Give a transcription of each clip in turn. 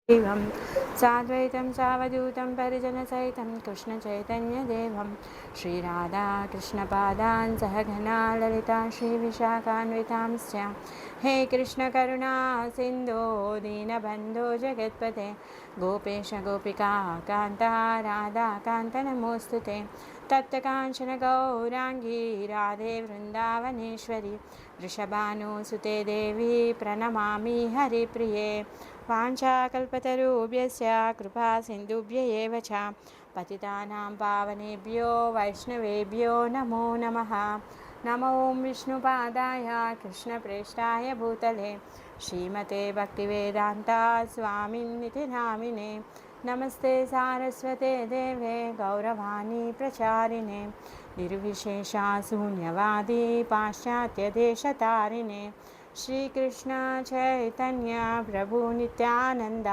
एवं साद्वैतं सावधूतं परिजनसहितं कृष्णचैतन्यदेवं श्रीराधाकृष्णपादान् सहगना ललिता श्रीविशाखान्वितांश्च हे कृष्णकरुणा सिन्धो दीनबन्धो जगत्पते गोपेश गोपिका कान्ता राधाकान्त नमोऽस्तु ते तप्तकाञ्चन गौराङ्गी राधे वृन्दावनेश्वरी वृषभानुसुते देवी प्रणमामि हरिप्रिये वाञ्छाकल्पतरुभ्यश्च कृपा सिन्धुभ्य एव च पतितानां पावनेभ्यो वैष्णवेभ्यो नमो नमः। नमो विष्णुपादाय कृष्णप्रेष्ठाय भूतले श्रीमते भक्तिवेदान्ता स्वामिन्निति नामिने नमस्ते सारस्वते देवे गौरवाणी प्रचारिणे निर्विशेषा शून्यवादी पाश्चात्यदेशतारिणे श्रीकृष्ण चैतन्य प्रभु नित्यानंद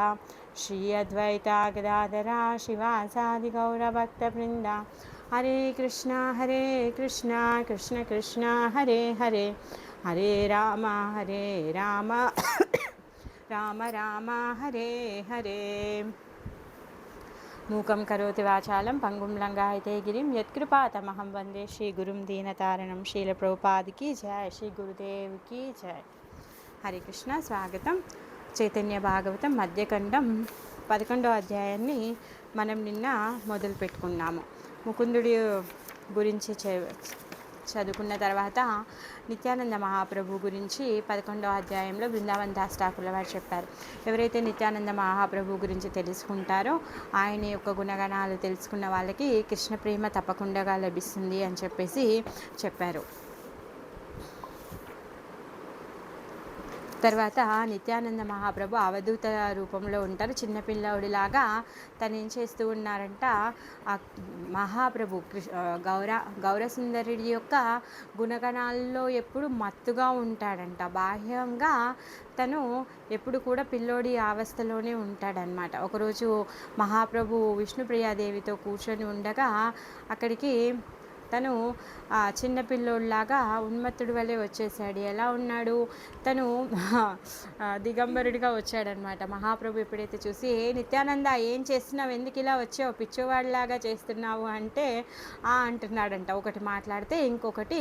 श्री अद्वैता गदाधरा शिवासादि गौरभक्तवृंद हरे कृष्ण कृष्ण कृष्ण हरे हरे हरे राम राम राम हरे हरे। मूकं करोति वाचालं पंगुं लंघयते गिरिं यत्कृपातमहं वन्दे श्रीगुरुं दीनतारणं शीलप्रभुपाद की जय, श्री गुरुदेव की जय। హరే కృష్ణ. స్వాగతం. చైతన్య భాగవతం మధ్యఖండం 11వ అధ్యాయాన్ని మనం నిన్న మొదలు పెట్టుకున్నాము. ముకుందుడి గురించి చదువుకున్న తర్వాత నిత్యానంద మహాప్రభు గురించి 11వ అధ్యాయంలో బృందావన్ దాస్ ఠాకూర్ల వారు చెప్పారు. ఎవరైతే నిత్యానంద మహాప్రభు గురించి తెలుసుకుంటారో ఆయన యొక్క గుణగణాలు తెలుసుకున్న వాళ్ళకి కృష్ణ ప్రేమ తప్పకుండా లభిస్తుంది అని చెప్పేసి చెప్పారు. తర్వాత నిత్యానంద మహాప్రభు అవధూత రూపంలో ఉంటారు. చిన్నపిల్లవుడిలాగా తను ఏం చేస్తూ ఉన్నారంట, మహాప్రభు గౌరసుందరుడి యొక్క గుణగణాల్లో ఎప్పుడు మత్తుగా ఉంటాడంట. బాహ్యంగా తను ఎప్పుడు కూడా పిల్లోడి అవస్థలోనే ఉంటాడనమాట. ఒకరోజు మహాప్రభు విష్ణుప్రియాదేవితో కూర్చొని ఉండగా అక్కడికి తను చిన్నపిల్లోడిలాగా ఉన్మత్తుడి వలె వచ్చేసాడు. ఎలా ఉన్నాడు, తను దిగంబరుడిగా వచ్చాడనమాట. మహాప్రభు ఎప్పుడైతే చూసి, నిత్యానంద ఏం చేస్తున్నావు, ఎందుకు ఇలా వచ్చావు, పిచ్చోవాడిలాగా చేస్తున్నావు అంటే అంటున్నాడంట. ఒకటి మాట్లాడితే ఇంకొకటి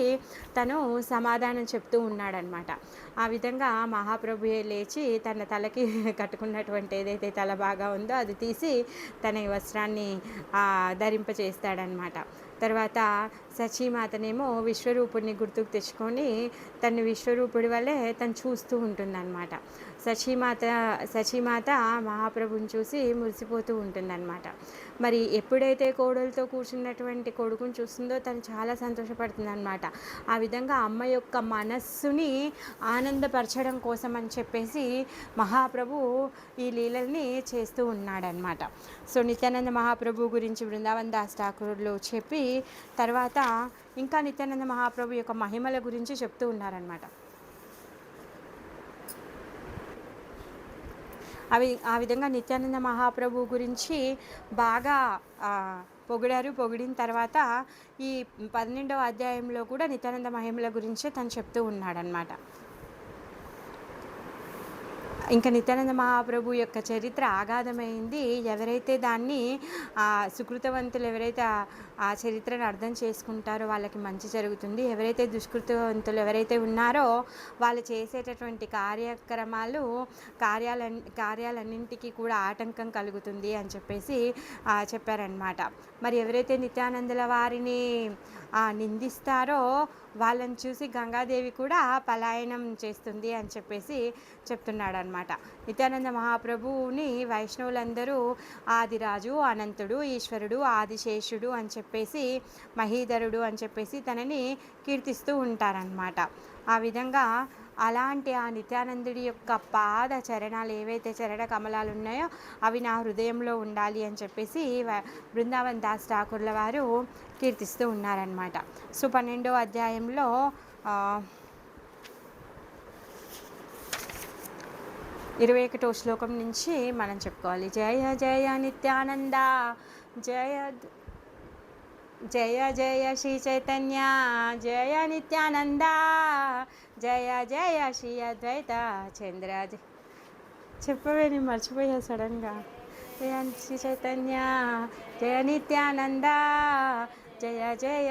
తను సమాధానం చెప్తూ ఉన్నాడనమాట. ఆ విధంగా మహాప్రభు లేచి తన తలకి కట్టుకున్నటువంటి ఏదైతే తల బాగా ఉందో అది తీసి తన వస్త్రాన్ని ధరింపచేస్తాడనమాట. తర్వాత సచీమాతనేమో విశ్వరూపుడిని గుర్తుకు తెచ్చుకొని తను విశ్వరూపుడి వల్లే తను చూస్తూ ఉంటుందన్నమాట. సచీమాత మహాప్రభుని చూసి మురిసిపోతూ ఉంటుందన్నమాట. మరి ఎప్పుడైతే కోడలతో కూర్చున్నటువంటి కొడుకుని చూస్తుందో తను చాలా సంతోషపడుతుందన్నమాట. ఆ విధంగా అమ్మ యొక్క మనస్సుని ఆనందపరచడం కోసం అని చెప్పేసి మహాప్రభు ఈ లీలల్ని చేస్తూ ఉన్నాడనమాట. సో నిత్యానంద మహాప్రభు గురించి బృందావన్ దాస్ ఠాకూర్లు చెప్పి తర్వాత ఇంకా నిత్యానంద మహాప్రభు యొక్క మహిమల గురించి చెప్తూ ఉన్నారనమాట. ఆ విధంగా నిత్యానంద మహాప్రభు గురించి బాగా పొగిడిన తర్వాత ఈ 12వ అధ్యాయంలో కూడా నిత్యానంద మహిమల గురించి తను చెప్తూ ఉన్నాడనమాట. ఇంకా నిత్యానంద మహాప్రభు యొక్క చరిత్ర ఆగాధమైంది. ఎవరైతే దాన్ని సుకృతవంతులు ఎవరైతే ఆ చరిత్రను అర్థం చేసుకుంటారో వాళ్ళకి మంచి జరుగుతుంది. ఎవరైతే దుష్కృతవంతులు ఎవరైతే ఉన్నారో వాళ్ళు చేసేటటువంటి కార్యాలన్నింటికి కూడా ఆటంకం కలుగుతుంది అని చెప్పేసి చెప్పారనమాట. మరి ఎవరైతే నిత్యానందుల వారిని నిందిస్తారో వాళ్ళని చూసి గంగాదేవి కూడా పలాయనం చేస్తుంది అని చెప్పేసి చెప్తున్నాడు అనమాట. నిత్యానంద మహాప్రభువుని వైష్ణవులందరూ ఆదిరాజు, అనంతుడు, ఈశ్వరుడు, ఆదిశేషుడు అని చెప్పేసి, మహీధరుడు అని చెప్పేసి తనని కీర్తిస్తూ ఉంటారనమాట. ఆ విధంగా అలాంటి ఆ నిత్యానందుడి యొక్క పాద చరణాలు ఏవైతే చరణ కమలాలు ఉన్నాయో అవి నా హృదయంలో ఉండాలి అని చెప్పేసి బృందావన్ దాస్ ఠాకూర్ల వారు కీర్తిస్తూ ఉన్నారనమాట. సో 12వ అధ్యాయంలో 21వ శ్లోకం నుంచి మనం చెప్పుకోవాలి. జయ జయ నిత్యానంద జయ జయ జయ శ్రీ చైతన్య జయ నిత్యానంద జయ జయ శ్రీ అద్వైత చంద్ర చెప్పవే, నేను మర్చిపోయా సడన్గా. జయ శ్రీ చైతన్య, జయ నిత్యానంద, జయ జయ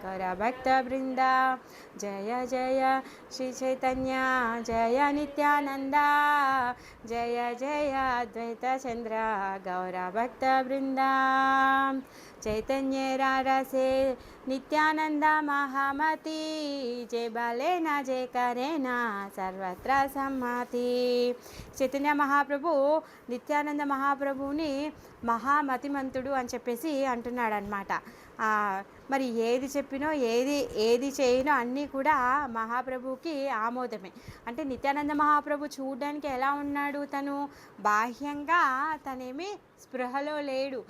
గౌర భక్త బృంద, జయ జయ శ్రీ చైతన్య, జయ నిత్యానంద, జయ జయ అద్వైత చంద్ర గౌర భక్త బృంద, చైతన్య రారసే నిత్యానంద మహామతి, జయ బలేనా జయ కరేనా సర్వత్ర సమ్మతి. చైతన్య మహాప్రభు నిత్యానంద మహాప్రభువుని మహామతిమంతుడు అని చెప్పేసి అంటున్నాడు అనమాట. మరి ఏది చెప్పినో ఏది చేయనో అన్నీ కూడా మహాప్రభువుకి ఆమోదమే. అంటే నిత్యానంద మహాప్రభు చూడడానికి ఎలా ఉన్నాడు, తను బాహ్యంగా తనేమి స్పృహలో లేడు.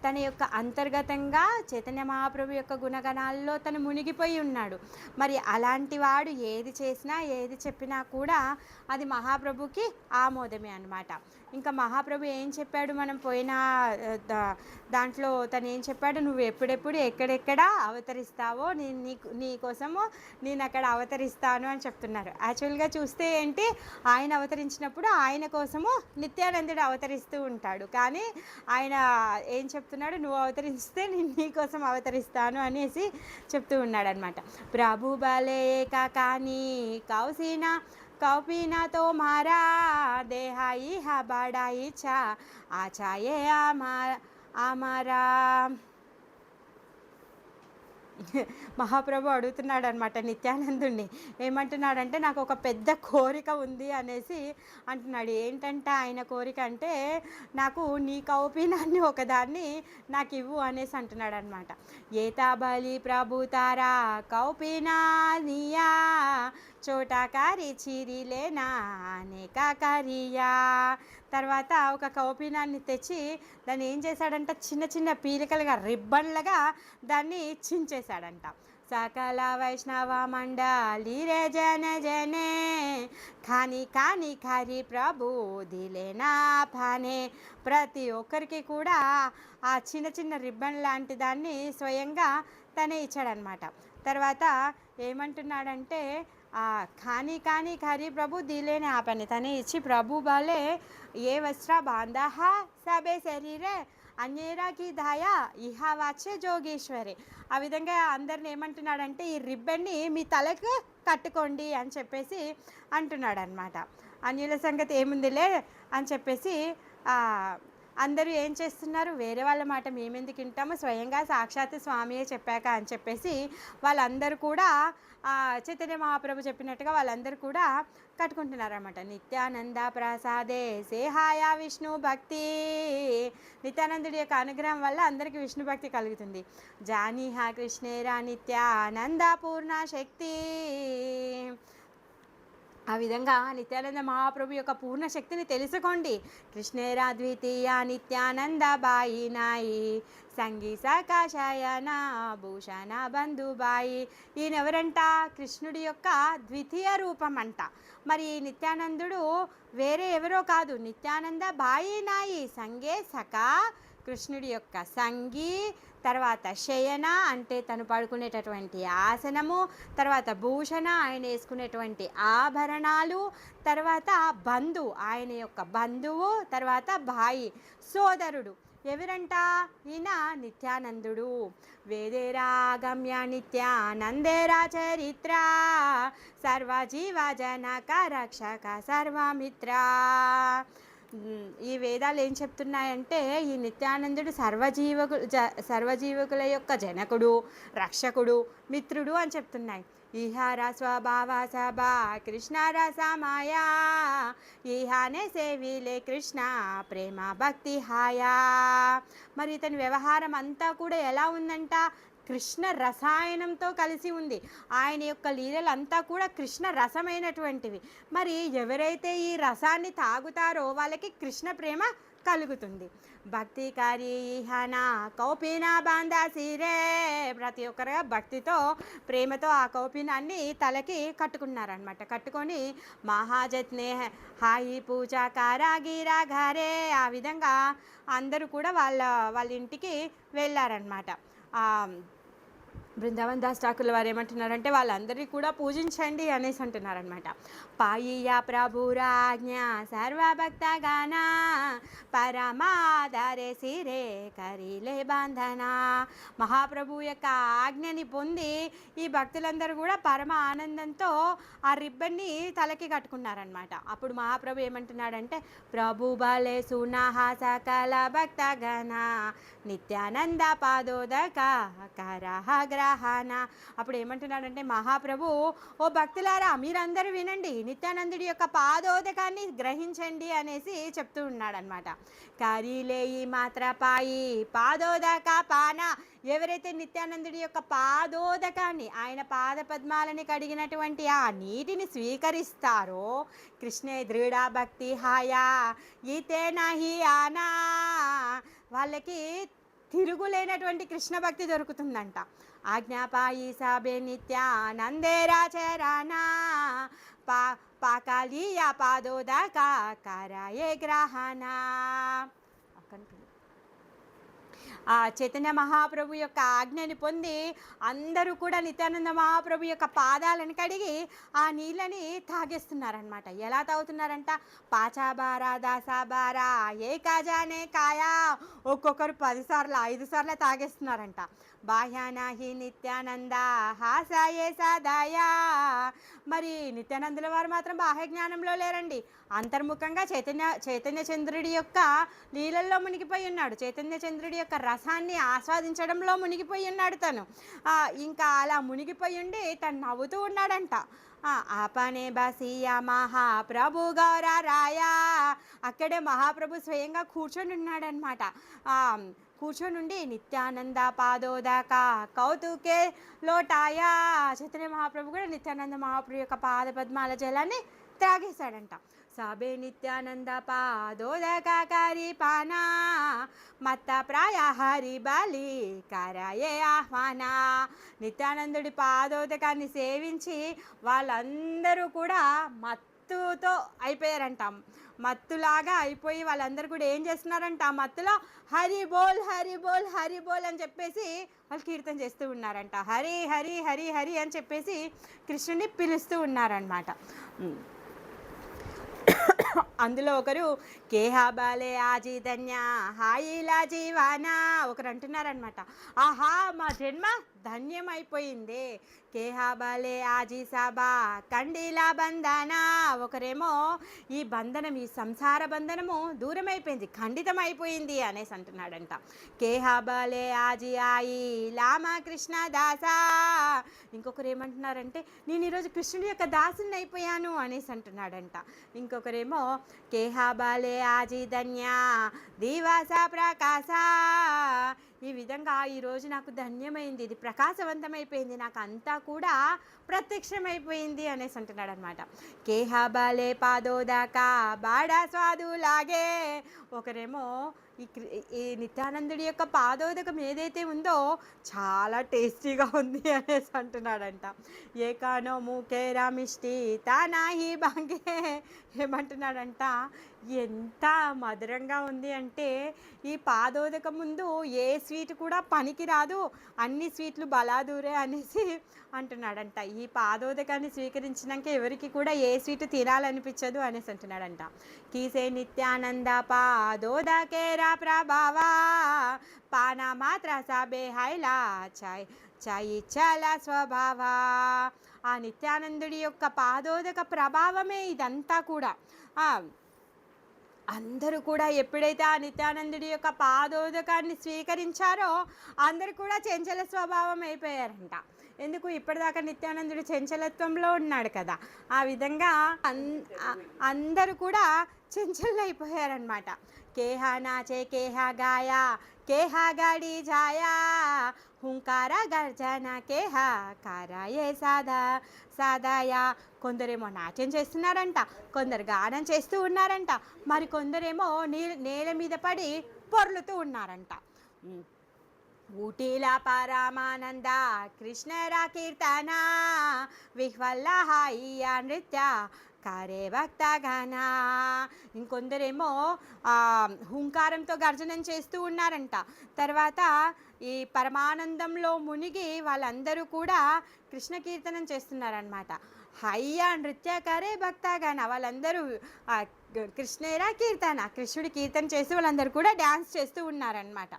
తన యొక్క అంతర్గతంగా చైతన్య మహాప్రభు యొక్క గుణగణాల్లో తను మునిగిపోయి ఉన్నాడు. మరి అలాంటి వాడు ఏది చేసినా ఏది చెప్పినా కూడా అది మహాప్రభుకి ఆమోదమే అన్నమాట. ఇంకా మహాప్రభు ఏం చెప్పాడు, మనం పోయిన దాంట్లో తను ఏం చెప్పాడు, నువ్వు ఎప్పుడెప్పుడు ఎక్కడెక్కడ అవతరిస్తావో నీ కోసము నేను అక్కడ అవతరిస్తాను అని చెప్తున్నారు. యాక్చువల్గా చూస్తే ఏంటి, ఆయన అవతరించినప్పుడు ఆయన కోసము నిత్యానందుడు అవతరిస్తూ ఉంటాడు. కానీ ఆయన ఏం చెప్తున్నాడు, నువ్వు అవతరిస్తే నేను నీ కోసం అవతరిస్తాను అనేసి చెప్తూ ఉన్నాడు అనమాట. ప్రభు బలే కాకాని కౌసీనా కౌపీనా తో మారా దేహాయి హా బడాయి చా ఆచాయే ఆమారా. మహాప్రభు అడుగుతున్నాడు అనమాట నిత్యానందుణ్ణి. ఏమంటున్నాడంటే, నాకు ఒక పెద్ద కోరిక ఉంది అనేసి అంటున్నాడు. ఏంటంటే ఆయన కోరిక అంటే, నాకు నీ కౌపీనాన్ని ఒకదాన్ని నాకు ఇవ్వు అనేసి అంటున్నాడు అనమాట. ఏతాబలి ప్రభు తారా కౌపీనా నియా చోటాకారి చిరిలేనా అనేకాకారియా. తర్వాత ఒక కౌపీనాన్ని తెచ్చి దాన్ని ఏం చేశాడంట, చిన్న చిన్న పీలికలుగా రిబ్బన్లుగా దాన్ని చించేశాడంట. సకల వైష్ణవ మండలి రే జన జనే ఖాని ఖాని ఖరి ప్రభు దిలేనా ఫానే. ప్రతి ఒక్కరికి కూడా ఆ చిన్న చిన్న రిబ్బన్ లాంటి దాన్ని స్వయంగా తనే ఇచ్చాడనమాట. తర్వాత ఏమంటున్నాడంటే, ఖాని ఖాని ఖరి ప్రభు దిలేనే ఆ పని తనే ఇచ్చి, ప్రభు బాలే ఏ వస్త్ర బాంధహ సబే శరీరే అన్యేరాకి దాయా ఇహా వాచే జోగేశ్వరి. ఆ విధంగా అందరిని ఏమంటున్నాడంటే, ఈ రిబ్బన్ని మీ తలకు కట్టుకోండి అని చెప్పేసి అంటున్నాడు అనమాట. అన్యుల సంగతి ఏముందిలే అని చెప్పేసి అందరూ ఏం చేస్తున్నారు, వేరే వాళ్ళ మాట మేమెందుకు వింటాము, స్వయంగా సాక్షాత్ స్వామియే చెప్పాక అని చెప్పేసి వాళ్ళందరూ కూడా చైతన్య మహాప్రభు చెప్పినట్టుగా వాళ్ళందరూ కూడా కట్టుకుంటున్నారన్నమాట. నిత్యానంద ప్రసాదే సేహాయ విష్ణు భక్తి. నిత్యానందుడి యొక్క అనుగ్రహం వల్ల అందరికీ విష్ణు భక్తి కలుగుతుంది. జానీహా కృష్ణేరా నిత్యానంద పూర్ణ శక్తి. ఆ విధంగా నిత్యానంద మహాప్రభు యొక్క పూర్ణ శక్తిని తెలుసుకోండి. కృష్ణేరా ద్వితీయ నిత్యానంద బాయి నాయి సంగీ సకాశయన భూషణ బంధుబాయి. ఈయనెవరంట, కృష్ణుడి యొక్క ద్వితీయ రూపం అంట. మరి నిత్యానందుడు వేరే ఎవరో కాదు, నిత్యానంద బాయి నాయి సంగే సకా కృష్ణుడి యొక్క సంగి, తర్వాత శయన అంటే తను పడుకునేటటువంటి ఆసనము, తర్వాత భూషణ ఆయన వేసుకునేటువంటి ఆభరణాలు, తర్వాత బంధు ఆయన యొక్క బంధువు, తర్వాత భాయి సోదరుడు. ఎవరంట, ఈయన నిత్యానందుడు. వేదేరాగమ్య నిత్యానందేరా చరిత్ర సర్వజీవ జనక రక్షక సర్వమిత్ర. ఈ వేదాలు ఏం చెప్తున్నాయంటే, ఈ నిత్యానందుడు సర్వజీవకుల యొక్క జనకుడు, రక్షకుడు, మిత్రుడు అని చెప్తున్నాయి. ఈహార స్వభావ సభా కృష్ణ రసమాయా ఈహానే సేవిలే కృష్ణ ప్రేమ భక్తి హాయా. మరి ఇతని వ్యవహారం అంతా కూడా ఎలా ఉందంట, కృష్ణ రసాయనంతో కలిసి ఉంది. ఆయన యొక్క లీలలంతా కూడా కృష్ణ రసమైనటువంటివి. మరి ఎవరైతే ఈ రసాన్ని తాగుతారో వాళ్ళకి కృష్ణ ప్రేమ కలుగుతుంది. భక్తికారి హనా కౌపీనా బాందాసిరే. ప్రతి ఒక్కరుగా భక్తితో ప్రేమతో ఆ కౌపీనాన్ని తలకి కట్టుకున్నారనమాట. కట్టుకొని మహాజత్నే హాయి పూజ కారాగిరా ఘరే. ఆ విధంగా అందరూ కూడా వాళ్ళ ఇంటికి వెళ్ళారనమాట. బృందావన్ దాస్ ఠాకూర్ల వారు ఏమంటున్నారంటే వాళ్ళందరినీ కూడా పూజించండి అనేసి అంటున్నారనమాట. పాయియా ప్రభురాజ్ఞ సర్వభక్తగాన పరమాధారే సిరే కరిలే బంధన. మహాప్రభు యొక్క ఆజ్ఞని పొంది ఈ భక్తులందరూ కూడా పరమ ఆనందంతో ఆ రిబ్బన్ని తలకి కట్టుకున్నారనమాట. అప్పుడు మహాప్రభు ఏమంటున్నాడంటే ప్రభు బలే సునహ సకల భక్తగణ నిత్యానంద పాదోదక కరహ గ్రహణ. అప్పుడు ఏమంటున్నాడంటే మహాప్రభు ఓ భక్తులారా మీరందరూ వినండి, నిత్యానందుడి యొక్క పాదోదకాన్ని గ్రహించండి అనేసి చెప్తూ ఉన్నాడనమాట. కరిలేయి మాత్రపాయి పాదోదక పాన. ఎవరైతే నిత్యానందుడి యొక్క పాదోదకాన్ని, ఆయన పాద పద్మాలని కడిగినటువంటి ఆ నీటిని స్వీకరిస్తారో కృష్ణే దృఢ భక్తి హాయా ఈతే నహి ఆనా, వాళ్ళకి తిరుగులేనటువంటి కృష్ణ భక్తి దొరుకుతుందంట. ఆజ్ఞాపాయి సాబే నిత్యానందేరా చరానా పా పాకాలియా పాదోదక కరాయే గ్రహణ. ఆ చైతన్య మహాప్రభు యొక్క ఆజ్ఞని పొంది అందరూ కూడా నిత్యానంద మహాప్రభు యొక్క పాదాలను కడిగి ఆ నీళ్ళని తాగేస్తున్నారనమాట. ఎలా తాగుతున్నారంట? పాచాబారా దాసాబారా ఏ కాజానే కాయా, ఒక్కొక్కరు 10 సార్లు 5 సార్లు తాగేస్తున్నారంట. బాహ్యానాహి నిత్యానంద హాసాయే సాదాయా. మరి నిత్యానందుల వారు మాత్రం బాహ్య జ్ఞానంలో లేరండి, అంతర్ముఖంగా చైతన్య చంద్రుడి యొక్క లీలల్లో మునిగిపోయి ఉన్నాడు. చైతన్య చంద్రుడి యొక్క రసాన్ని ఆస్వాదించడంలో మునిగిపోయి ఉన్నాడు తను. ఇంకా అలా మునిగిపోయి ఉండి తను నవ్వుతూ ఉన్నాడంట. ఆపనే బసియా మహాప్రభు గౌరారాయా. అక్కడే మహాప్రభు స్వయంగా కూర్చొని ఉన్నాడనమాట. కూర్చొనుండి నిత్యానంద పాదోదక కౌతుకే లోటాయా. చైతన్య మహాప్రభు కూడా నిత్యానంద మహాప్రభు యొక్క పాద పద్మాల జలాన్ని త్రాగేశాడంట. సబే నిత్యానంద పాదోదక కరి పానా మత్త ప్రాయ హరి బలి కరయే ఆహ్వాన. నిత్యానందుడి పాదోదకాన్ని సేవించి వాళ్ళందరూ కూడా మత్తుతో అయిపోయారంట. మత్తులాగా అయిపోయి వాళ్ళందరూ కూడా ఏం చేస్తున్నారంట, మత్తులో హరి బోల్ హరి బోల్ హరి బోల్ అని చెప్పేసి వాళ్ళు కీర్తన చేస్తూ ఉన్నారంట. హరి హరి హరి హరి అని చెప్పేసి కృష్ణుని పిలుస్తూ ఉన్నారనమాట. అందులో ఒకరు కేహాబాలే ఆజీ ధన్య హాయిలా జీవానా. ఒకరు అంటున్నారనమాట, ఆహా మా జన్మ ధన్యమైపోయింది. కేహాబాలే ఆజీ సాబా కండీలా బంధనా. ఒకరేమో ఈ బంధనం, ఈ సంసార బంధనము దూరం అయిపోయింది, ఖండితం అయిపోయింది అనేసి అంటున్నాడంట. కేహాబాలే ఆజీ ఆయి లామా కృష్ణ దాసా. ఇంకొకరు ఏమంటున్నారంటే నేను ఈరోజు కృష్ణుడి యొక్క దాసుని అయిపోయాను అనేసి అంటున్నాడంట. ఇంకొకరేమో కేహాబాలే ఆజీ ధన్యా దివాస ప్రకాశ. ఈ విధంగా ఈరోజు నాకు ధన్యమైంది, ఇది ప్రకాశవంతమైపోయింది, నాకు అంతా కూడా ప్రత్యక్షమైపోయింది అనేసి అంటున్నాడు అనమాట. కేహాబాలే పాదోదక బాడా స్వాదు లాగే. ఒకరేమో ఈ నిత్యానందుడి యొక్క పాదోదకం ఏదైతే ఉందో చాలా టేస్టీగా ఉంది అనేసి అంటున్నాడంట. ఏకానో మూకేరా మిష్టి తానాహి బాంగే. ఏమంటున్నాడంట, ఎంత మధురంగా ఉంది అంటే ఈ పాదోదకం ముందు ఏ స్వీట్ కూడా పనికిరాదు, అన్ని స్వీట్లు బలాదూరే అనేసి అంటున్నాడంట. ఈ పాదోదకాన్ని స్వీకరించినాక ఎవరికి కూడా ఏ స్వీట్ తినాలనిపించదు అనేసి అంటున్నాడంట. కీసే నిత్యానంద పాదోదకేరా ప్రభావా పానా మాత్ర సబే హైలా చాయ్ చాయి చాలా స్వభావ. ఆ నిత్యానందుడి యొక్క పాదోదక ప్రభావమే ఇదంతా కూడా. అందరూ కూడా ఎప్పుడైతే ఆ నిత్యానందుడి యొక్క పాదోదకాన్ని స్వీకరించారో అందరూ కూడా చంచల స్వభావం అయిపోయారంట. ఎందుకు, ఇప్పటిదాకా నిత్యానందుడు చంచలత్వంలో ఉన్నాడు కదా, ఆ విధంగా అందరూ కూడా చంచలు అయిపోయారనమాట. కేహా నాచే కేహా గాయా కేహా గాడి జాయా హుంకారా గర్జన కేహా కారాయే సాదా సాదాయా. కొందరేమో నాట్యం చేస్తున్నారంట, కొందరు గానం చేస్తూ ఉన్నారంట, మరి కొందరేమో నేల మీద పడి పొర్లుతూ ఉన్నారంట. ఊటీలా పరమానంద కృష్ణరా కీర్తన విహ్వల్ల హాయియా నృత్య కారే భక్తగణ. ఇంకొందరేమో హుంకారంతో గర్జనం చేస్తూ ఉన్నారంట. తర్వాత ఈ పరమానందంలో మునిగి వాళ్ళందరూ కూడా కృష్ణ కీర్తనం చేస్తున్నారనమాట. హయ్యా నృత్యకారే భక్తగణ, వాళ్ళందరూ కృష్ణేరా కీర్తన, కృష్ణుడి కీర్తన చేసి వాళ్ళందరూ కూడా డ్యాన్స్ చేస్తూ ఉన్నారనమాట.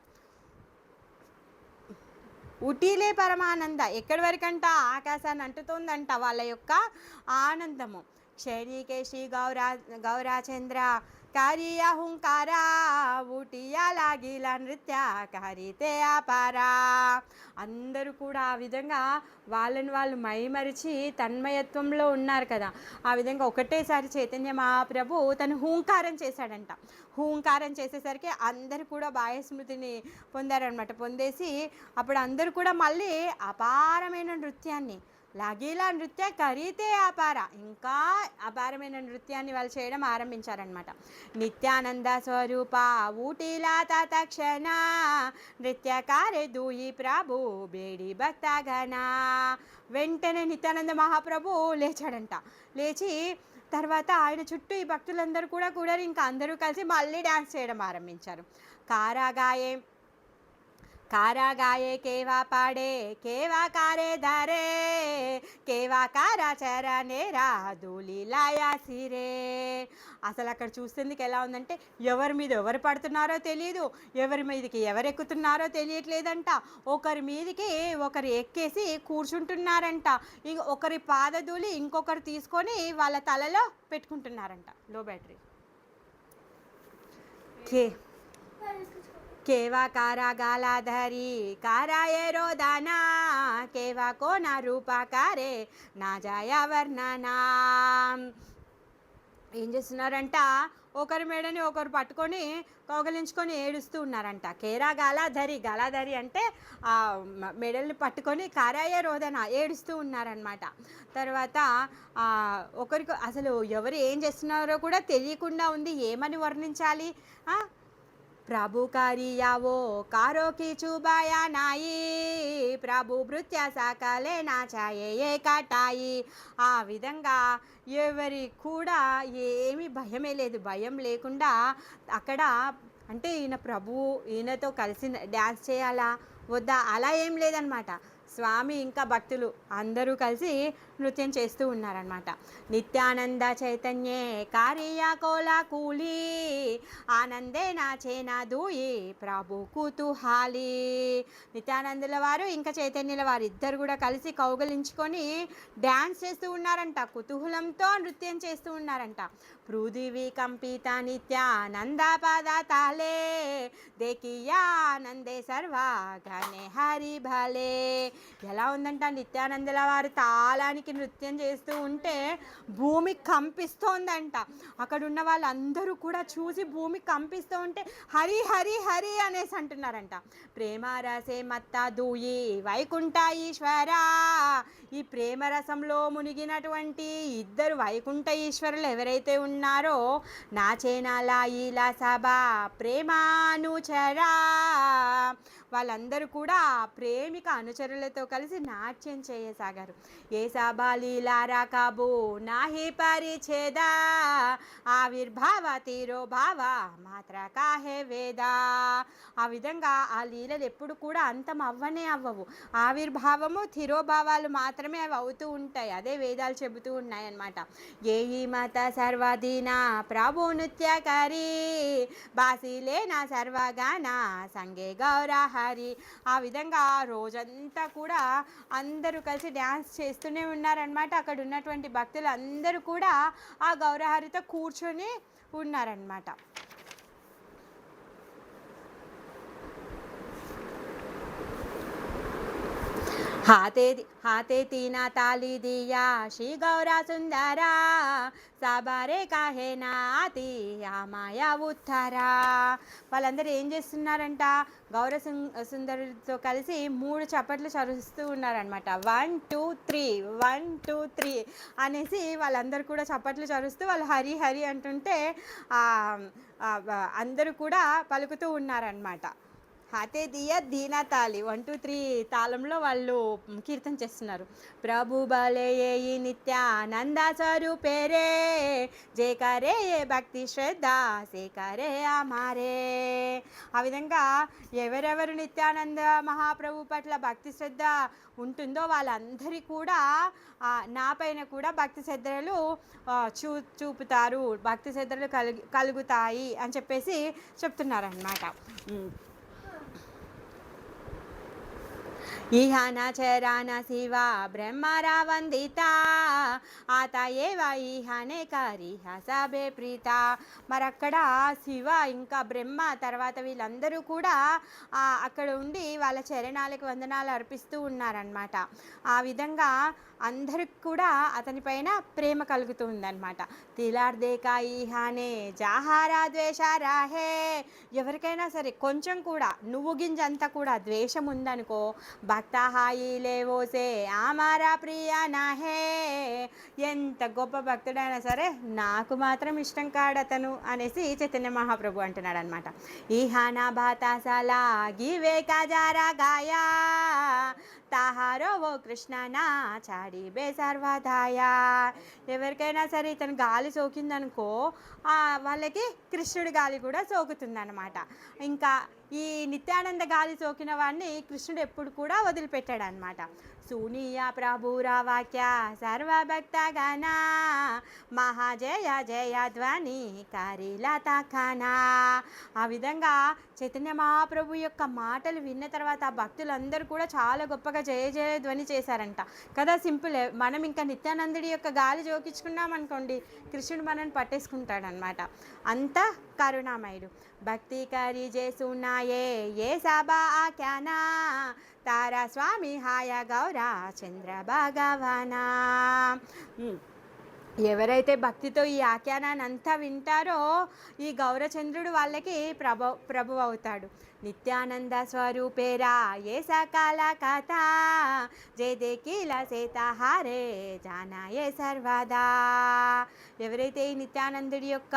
ఉటీలే పరమానంద, ఎక్కడి వరకంట ఆకాశాన్ని అంటుతోందంట వాళ్ళ యొక్క ఆనందము. క్షణికే శ్రీ గౌరాచంద్ర కారియ హుంకార ఊటియా లాగిల నృత్య కారితే అపారా. అందరూ కూడా ఆ విధంగా వాళ్ళని వాళ్ళు మైమరిచి తన్మయత్వంలో ఉన్నారు కదా. ఆ విధంగా ఒకటేసారి చైతన్య మహాప్రభు తను హూంకారం చేశాడంట. హూంకారం చేసేసరికి అందరూ కూడా బాహ్యస్మృతిని పొందారనమాట. పొందేసి అప్పుడు అందరూ కూడా మళ్ళీ అపారమైన నృత్యాన్ని, లాగీలా నృత్య కరీతే అపార, ఇంకా అపారమైన నృత్యాన్ని వాళ్ళు చేయడం ఆరంభించారనమాట. నిత్యానంద స్వరూప ఊటీలా తక్షణ నృత్యకారే దూయి ప్రభు బేడి భక్తగణ. వెంటనే నిత్యానంద మహాప్రభు లేచాడంట. లేచి తర్వాత ఆయన చుట్టూ ఈ భక్తులందరూ కూడా ఇంకా అందరూ కలిసి మళ్ళీ డ్యాన్స్ చేయడం ఆరంభించారు. కారాగాయే కారాగాయే కేవా పాడే కేవా కారే ధరే కేవా కారా చరణే రాధులీలాయా సిరే. అసలు అక్కడ చూసేందుకు ఎలా ఉందంటే ఎవరి మీద ఎవరు పడుతున్నారో తెలియదు, ఎవరి మీదకి ఎవరు ఎక్కుతున్నారో తెలియట్లేదంట. ఒకరి మీదకి ఒకరు ఎక్కేసి కూర్చుంటున్నారంట. ఒకరి పాదధూళి ఇంకొకరు తీసుకొని వాళ్ళ తలలో పెట్టుకుంటున్నారంట. లో బ్యాటరీ కేవా కారా గాలాధరి కారాయే రోదానా కేవా కోనా రూపాకారే నా జాయా వర్ణనా. ఏం చేస్తున్నారంట, ఒకరి మేడని ఒకరు పట్టుకొని కౌగలించుకొని ఏడుస్తూ ఉన్నారంట. కేరా గాలాధరి, గాలాధరి అంటే ఆ మెడల్ని పట్టుకొని కారాయే రోదన ఏడుస్తూ ఉన్నారనమాట. తర్వాత ఒకరికి అసలు ఎవరు ఏం చేస్తున్నారో కూడా తెలియకుండా ఉంది. ఏమని వర్ణించాలి? ప్రభు కారియావో కారో की चुबाया नाई ప్రభు భృత్య సకలే నాచాయే ఏ కటాయి. ఆ విధంగా ఎవరి కూడా ఏమీ భయమే లేదు. భయం లేకుండా అక్కడ అంటే ఈయన ప్రభువు ఈయనతో కలిసి డ్యాన్స్ చేయాలా వద్దా అలా ఏం లేదనమాట. స్వామి ఇంకా భక్తులు అందరూ కలిసి నృత్యం చేస్తూ ఉన్నారనమాట. నిత్యానంద చైతన్యే కారియా కోలా కూలి ఆనందే నాచేనా దూయి ప్రభు కుతూహాలి. నిత్యానందుల వారు ఇంకా చైతన్యుల వారు ఇద్దరు కూడా కలిసి కౌగలించుకొని డ్యాన్స్ చేస్తూ ఉన్నారంట. కుతూహలంతో నృత్యం చేస్తూ ఉన్నారంట. పృథివీ కంపిత నిత్యానంద పద తాలే దేకియా ఆనందే సర్వా గనే హరి భలే. ఎలా ఉందంట, నిత్యానందుల వారు తాళానికి నృత్యం చేస్తూ ఉంటే భూమి కంపిస్తోందంట. అక్కడ ఉన్న వాళ్ళందరూ కూడా చూసి భూమి కంపిస్తూ ఉంటే హరి హరి హరి అనేసి అంటున్నారంట. ప్రేమరసే మత్త దూయి వైకుంఠ ఈశ్వరా. ఈ ప్రేమరసంలో మునిగినటువంటి ఇద్దరు వైకుంఠ ఈశ్వరులు ఎవరైతే ఉన్నారో నాచేనాలా ఇలా సభ ప్రేమానుచరా, వాళ్ళందరూ కూడా ప్రేమిక అనుచరులతో కలిసి నాట్యం చేయసాగారు. ఏ సభలీలారా కాబు నాహి పరిచేద ఆవిర్భావ తిరోభావ మాత్ర కాహే వేద. ఆ విధంగా ఆ లీలలు ఎప్పుడు కూడా అంతం అవ్వనే అవ్వవు. ఆవిర్భావము తిరోభావాలు మాత్రమే అవి అవుతూ ఉంటాయి. అదే వేదాలు చెబుతూ ఉన్నాయన్నమాట. ఏ ఈ మత సర్వదీన ప్రభు నృత్యకారి బాసిలే నా సర్వగాన సంగే గౌరహరి. ఆ విధంగా రోజంతా కూడా అందరూ కలిసి డ్యాన్స్ చేస్తూనే ఉన్నారనమాట. అక్కడ ఉన్నటువంటి భక్తులు అందరూ కూడా ఆ గౌరహరితో కూర్చొని ఉన్నారనమాట. हाथे तीना ताली दिया श्री गौरा सुंदरा साबारे काहे नाती ఆ మాయా ఉత్తరా. వాళ్ళందరూ ఏం చేస్తున్నారంట, గౌర సుందరితో కలిసి 3 చప్పట్లు చరుస్తూ ఉన్నారనమాట. 1 2 3 1 2 3 అనేసి వాళ్ళందరూ కూడా చప్పట్లు చరుస్తూ వాళ్ళు హరి హరి అంటుంటే అందరూ కూడా పలుకుతూ ఉన్నారనమాట. హాతే దియ దీనా తాళి 1 2 3 తాళంలో వాళ్ళు కీర్తన చేస్తున్నారు. ప్రభు బలే ఈ నిత్యానంద స్వరూపేరే జే కరే ఏ భక్తి శ్రద్ధ సే కరే అమారే. ఆ విధంగా ఎవరెవరు నిత్యానంద మహాప్రభు పట్ల భక్తి శ్రద్ధ ఉంటుందో వాళ్ళందరి కూడా నా పైన కూడా భక్తి శ్రద్ధలు చూపుతారు, భక్తి శ్రద్ధలు కలుగుతాయి అని చెప్పేసి చెప్తున్నారనమాట. ఇహాన చరాన శివ బ్రహ్మరా వందిత ఆత ఏవ ఇహానే కరిహ సభే ప్రీత. మరక్కడ శివ ఇంకా బ్రహ్మ తర్వాత వీళ్ళందరూ కూడా అక్కడ ఉండి వాళ్ళ చరణాలకు వందనాలు అర్పిస్తూ ఉన్నారనమాట. ఆ విధంగా అందరికి కూడా అతని పైన ప్రేమ కలుగుతుందన్నమాట. తిలార్దేకా ఈహానే జాహారా ద్వేష రాహే. ఎవరికైనా సరే కొంచెం కూడా నువ్వు గింజంతా కూడా ద్వేషం ఉందనుకో, భక్త హాయి లేవోసే ఆమారా ప్రియా నాహే. ఎంత గొప్ప భక్తుడైనా సరే నాకు మాత్రం ఇష్టం కాడతను అనేసి చైతన్య మహాప్రభు అంటున్నాడు అనమాట. ఈహానా బాతాసాలా గివే కాజారా గాయా తాహారో ఓ కృష్ణ నా చాడి బే సర్వదాయా. ఎవరికైనా సరే ఇతను గాలి సోకిందనుకో వాళ్ళకి కృష్ణుడి గాలి కూడా సోకుతుందన్నమాట. ఇంకా ఈ నిత్యానంద గాలి సోకిన వాడిని కృష్ణుడు ఎప్పుడు కూడా వదిలిపెట్టాడు అనమాట. సునీయ ప్రభురా వాక్య సర్వభక్తగణ మహాజయ జయ ధ్వని కారిలత ఖానా. ఆ విధంగా చైతన్య మహాప్రభు యొక్క మాటలు విన్న తర్వాత భక్తులందరూ కూడా చాలా గొప్పగా జయ జయ ధ్వని చేశారంట కదా. సింపుల్. మనం ఇంకా నిత్యానందుడి యొక్క గాలి జోకించుకున్నాం అనుకోండి, కృష్ణుడు మనల్ని పట్టేసుకుంటాడనమాట. అంత కరుణామయుడు. భక్తి కరి చేసున్నాయే ఏ సభా ఆఖ్యానా తారా స్వామి హాయ గౌరా చంద్ర భగవానా. ఎవరైతే భక్తితో ఈ ఆఖ్యానాన్ని అంతా వింటారో ఈ గౌరచంద్రుడు వాళ్ళకి ప్రభు అవుతాడు. నిత్యానంద స్వరూపేరా ఏ సకాల కథ జయ దేకిల సేతాహారే జానా ఏ సర్వదా. ఎవరైతే ఈ నిత్యానందుడి యొక్క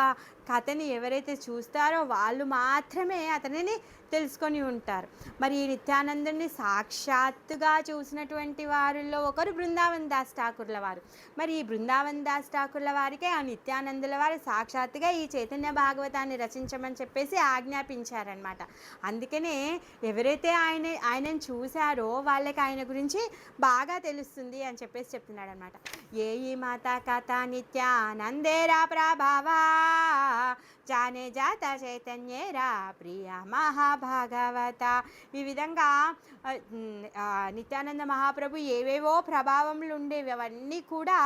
కథని ఎవరైతే చూస్తారో వాళ్ళు మాత్రమే అతనిని తెలుసుకొని ఉంటారు. మరి ఈ నిత్యానందుడిని సాక్షాత్తుగా చూసినటువంటి వారిలో ఒకరు బృందావన్ దాస్ ఠాకూర్ల వారు. మరి ఈ బృందావన్ దాస్ ఠాకూర్ల వారికే ఆ నిత్యానందుల వారు సాక్షాత్తుగా ఈ చైతన్య భాగవతాన్ని రచించమని చెప్పేసి ఆజ్ఞాపించారనమాట. అందుకనే ఎవరైతే ఆయనను చూశారో వాళ్ళకి ఆయన గురించి బాగా తెలుస్తుంది అని చెప్పేసి చెప్తున్నాడు అనమాట. ఏ ఈ మాతా కథ నిత్యానందేరా ప్రభావా జానే జాత చైతన్యేరా ప్రియ మహాభాగవత. ఈ విధంగా నిత్యానంద మహాప్రభు ఏవేవో ప్రభావములు ఉండేవి, అవన్నీ కూడా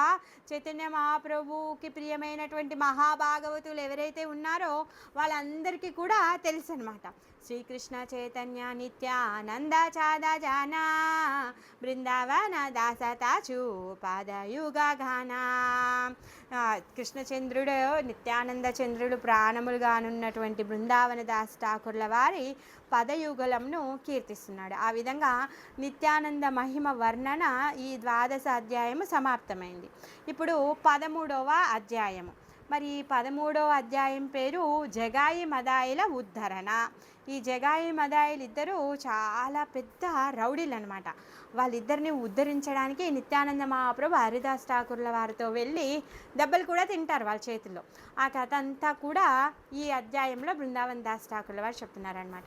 చైతన్య మహాప్రభుకి ప్రియమైనటువంటి మహాభాగవతులు ఎవరైతే ఉన్నారో వాళ్ళందరికీ కూడా తెలుసు అనమాట. శ్రీకృష్ణ చైతన్య నిత్యానంద చాద జానా బృందావన దాసతాచు పాదయుగ గానా. కృష్ణచంద్రుడు నిత్యానంద చంద్రుడు ప్రాణములుగానున్నటువంటి బృందావన దాస్ ఠాకూర్ల వారి పదయుగలంను కీర్తిస్తున్నాడు. ఆ విధంగా నిత్యానంద మహిమ వర్ణన ఈ 12వ అధ్యాయము సమాప్తమైంది. ఇప్పుడు 13వ అధ్యాయము. మరి 13వ అధ్యాయం పేరు జగాయి మదాయిల ఉద్ధరణ. ఈ జగాయి మదాయిలు ఇద్దరు చాలా పెద్ద రౌడీలు అనమాట. వాళ్ళిద్దరిని ఉద్ధరించడానికి నిత్యానంద మహాప్రభు హరిదాస్ ఠాకూర్ల వారితో వెళ్ళి దెబ్బలు కూడా తింటారు వాళ్ళ చేతుల్లో. ఆ కథ అంతా కూడా ఈ అధ్యాయంలో బృందావన్ దాస్ ఠాకూర్ల వారు చెప్తున్నారనమాట.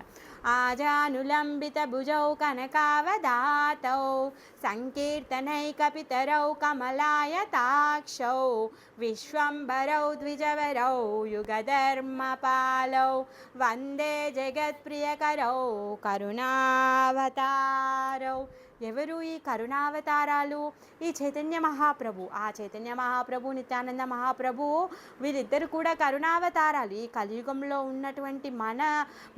ఆజానులంబిత భుజౌ కనకావదాతౌ సంకీర్తనైక పితరౌ కమలాయతాక్షౌ విశ్వంబరౌ ద్విజవరౌ యుగధర్మపాలౌ వందే జగత్ప్రియకరౌ కరుణావతారౌ. ఎవరు ఈ కరుణావతారాలు? ఈ చైతన్య మహాప్రభు. ఆ చైతన్య మహాప్రభు నిత్యానంద మహాప్రభు వీరిద్దరు కూడా కరుణావతారాలు. ఈ కలియుగంలో ఉన్నటువంటి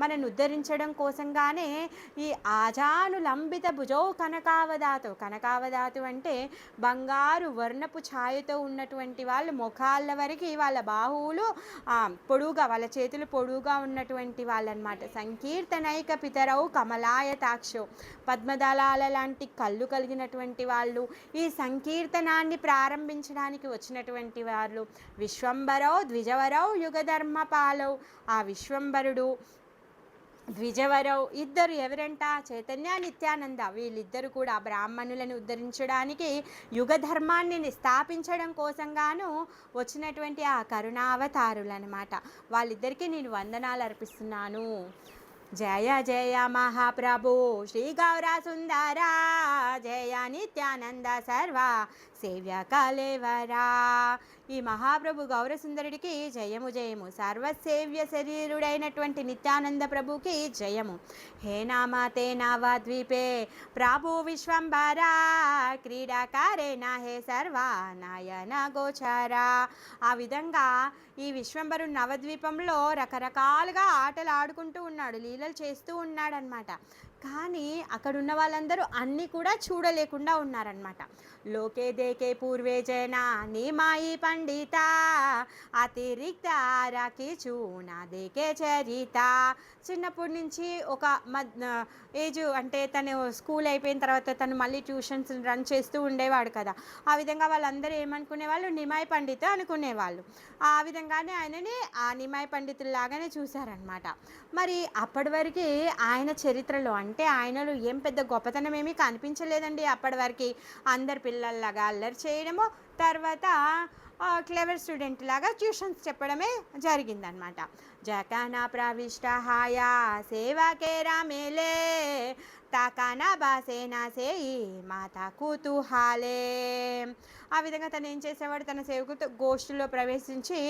మనను ఉద్ధరించడం కోసంగానే ఈ ఆజానులంబిత భుజౌ కనకావదాతు. కనకావదాతు అంటే బంగారు వర్ణపు ఛాయతో ఉన్నటువంటి వాళ్ళు, ముఖాల వరకు వాళ్ళ బాహువులు పొడువుగా, వాళ్ళ చేతులు పొడువుగా ఉన్నటువంటి వాళ్ళనమాట. సంకీర్తనైక పితరౌ కమలాయతాక్షో. పద్మదళాల లాంటి కళ్ళు కలిగినటువంటి వాళ్ళు, ఈ సంకీర్తనాన్ని ప్రారంభించడానికి వచ్చినటువంటి వాళ్ళు. విశ్వంబరౌ ద్విజవరౌ యుగధర్మపాలౌ. ఆ విశ్వంబరుడు ద్విజవరవు ఇద్దరు ఎవరంట? చైతన్య నిత్యానంద. వీళ్ళిద్దరు కూడా బ్రాహ్మణులను ఉద్ధరించడానికి యుగ ధర్మాన్ని స్థాపించడం కోసంగాను వచ్చినటువంటి ఆ కరుణావతారులనమాట. వాళ్ళిద్దరికీ నేను వందనాలు అర్పిస్తున్నాను. జయ జయ మహాప్రభు శ్రీ గౌర సుందర, జయ నిత్యానంద సర్వ సేవ్య కలేవరా. ఈ మహాప్రభు గౌరసుందరుడికి జయము జయము. సర్వసేవ్య శరీరుడైనటువంటి నిత్యానంద ప్రభుకి జయము. హే నామతే నవద్వీపే ప్రభు విశ్వంబరా, క్రీడాకారేణ హే సర్వ నయన గోచరా. ఆ విధంగా ఈ విశ్వంబరుడు నవద్వీపంలో రకరకాలుగా ఆటలు ఆడుకుంటూ ఉన్నాడు, లీలలు చేస్తూ ఉన్నాడనమాట. కానీ అక్కడున్న వాళ్ళందరూ అన్నీ కూడా చూడలేకుండా ఉన్నారనమాట. లోకే దేకే పూర్వే జన నీమాయి పండిత, అతిరిక్త రాకి చూనా దేకే చరిత. చిన్నప్పటి నుంచి ఒక ఏజ్ అంటే తను స్కూల్ అయిపోయిన తర్వాత తను మళ్ళీ ట్యూషన్స్ రన్ చేస్తూ ఉండేవాడు కదా. ఆ విధంగా వాళ్ళందరూ ఏమనుకునేవాళ్ళు, నిమాయి పండిత అనుకునేవాళ్ళు. ఆ విధంగానే ఆయనని ఆ నిమాయి పండితుల్లాగానే చూశారనమాట. మరి అప్పటి వరకు ఆయన చరిత్రలో అంటే ఆయనలో ఏం పెద్ద గొప్పతనం ఏమీ కనిపించలేదండి. అప్పటి వరకు అందరి పిల్లల్లాగా అల్లరి చేయడము, తర్వాత క్లెవర్ స్టూడెంట్ లాగా ట్యూషన్స్ చెప్పడమే జరిగిందనమాట. జకానా ప్రవిష్ట హాయా సేవా కేరా మేలే, తాకానా బాసేనా సేయి మాతా కుతూహాలే. ఆ విధంగా తను ఏం చేసేవాడు, తన సేవకుతో గోష్ఠిలో ప్రవేశించి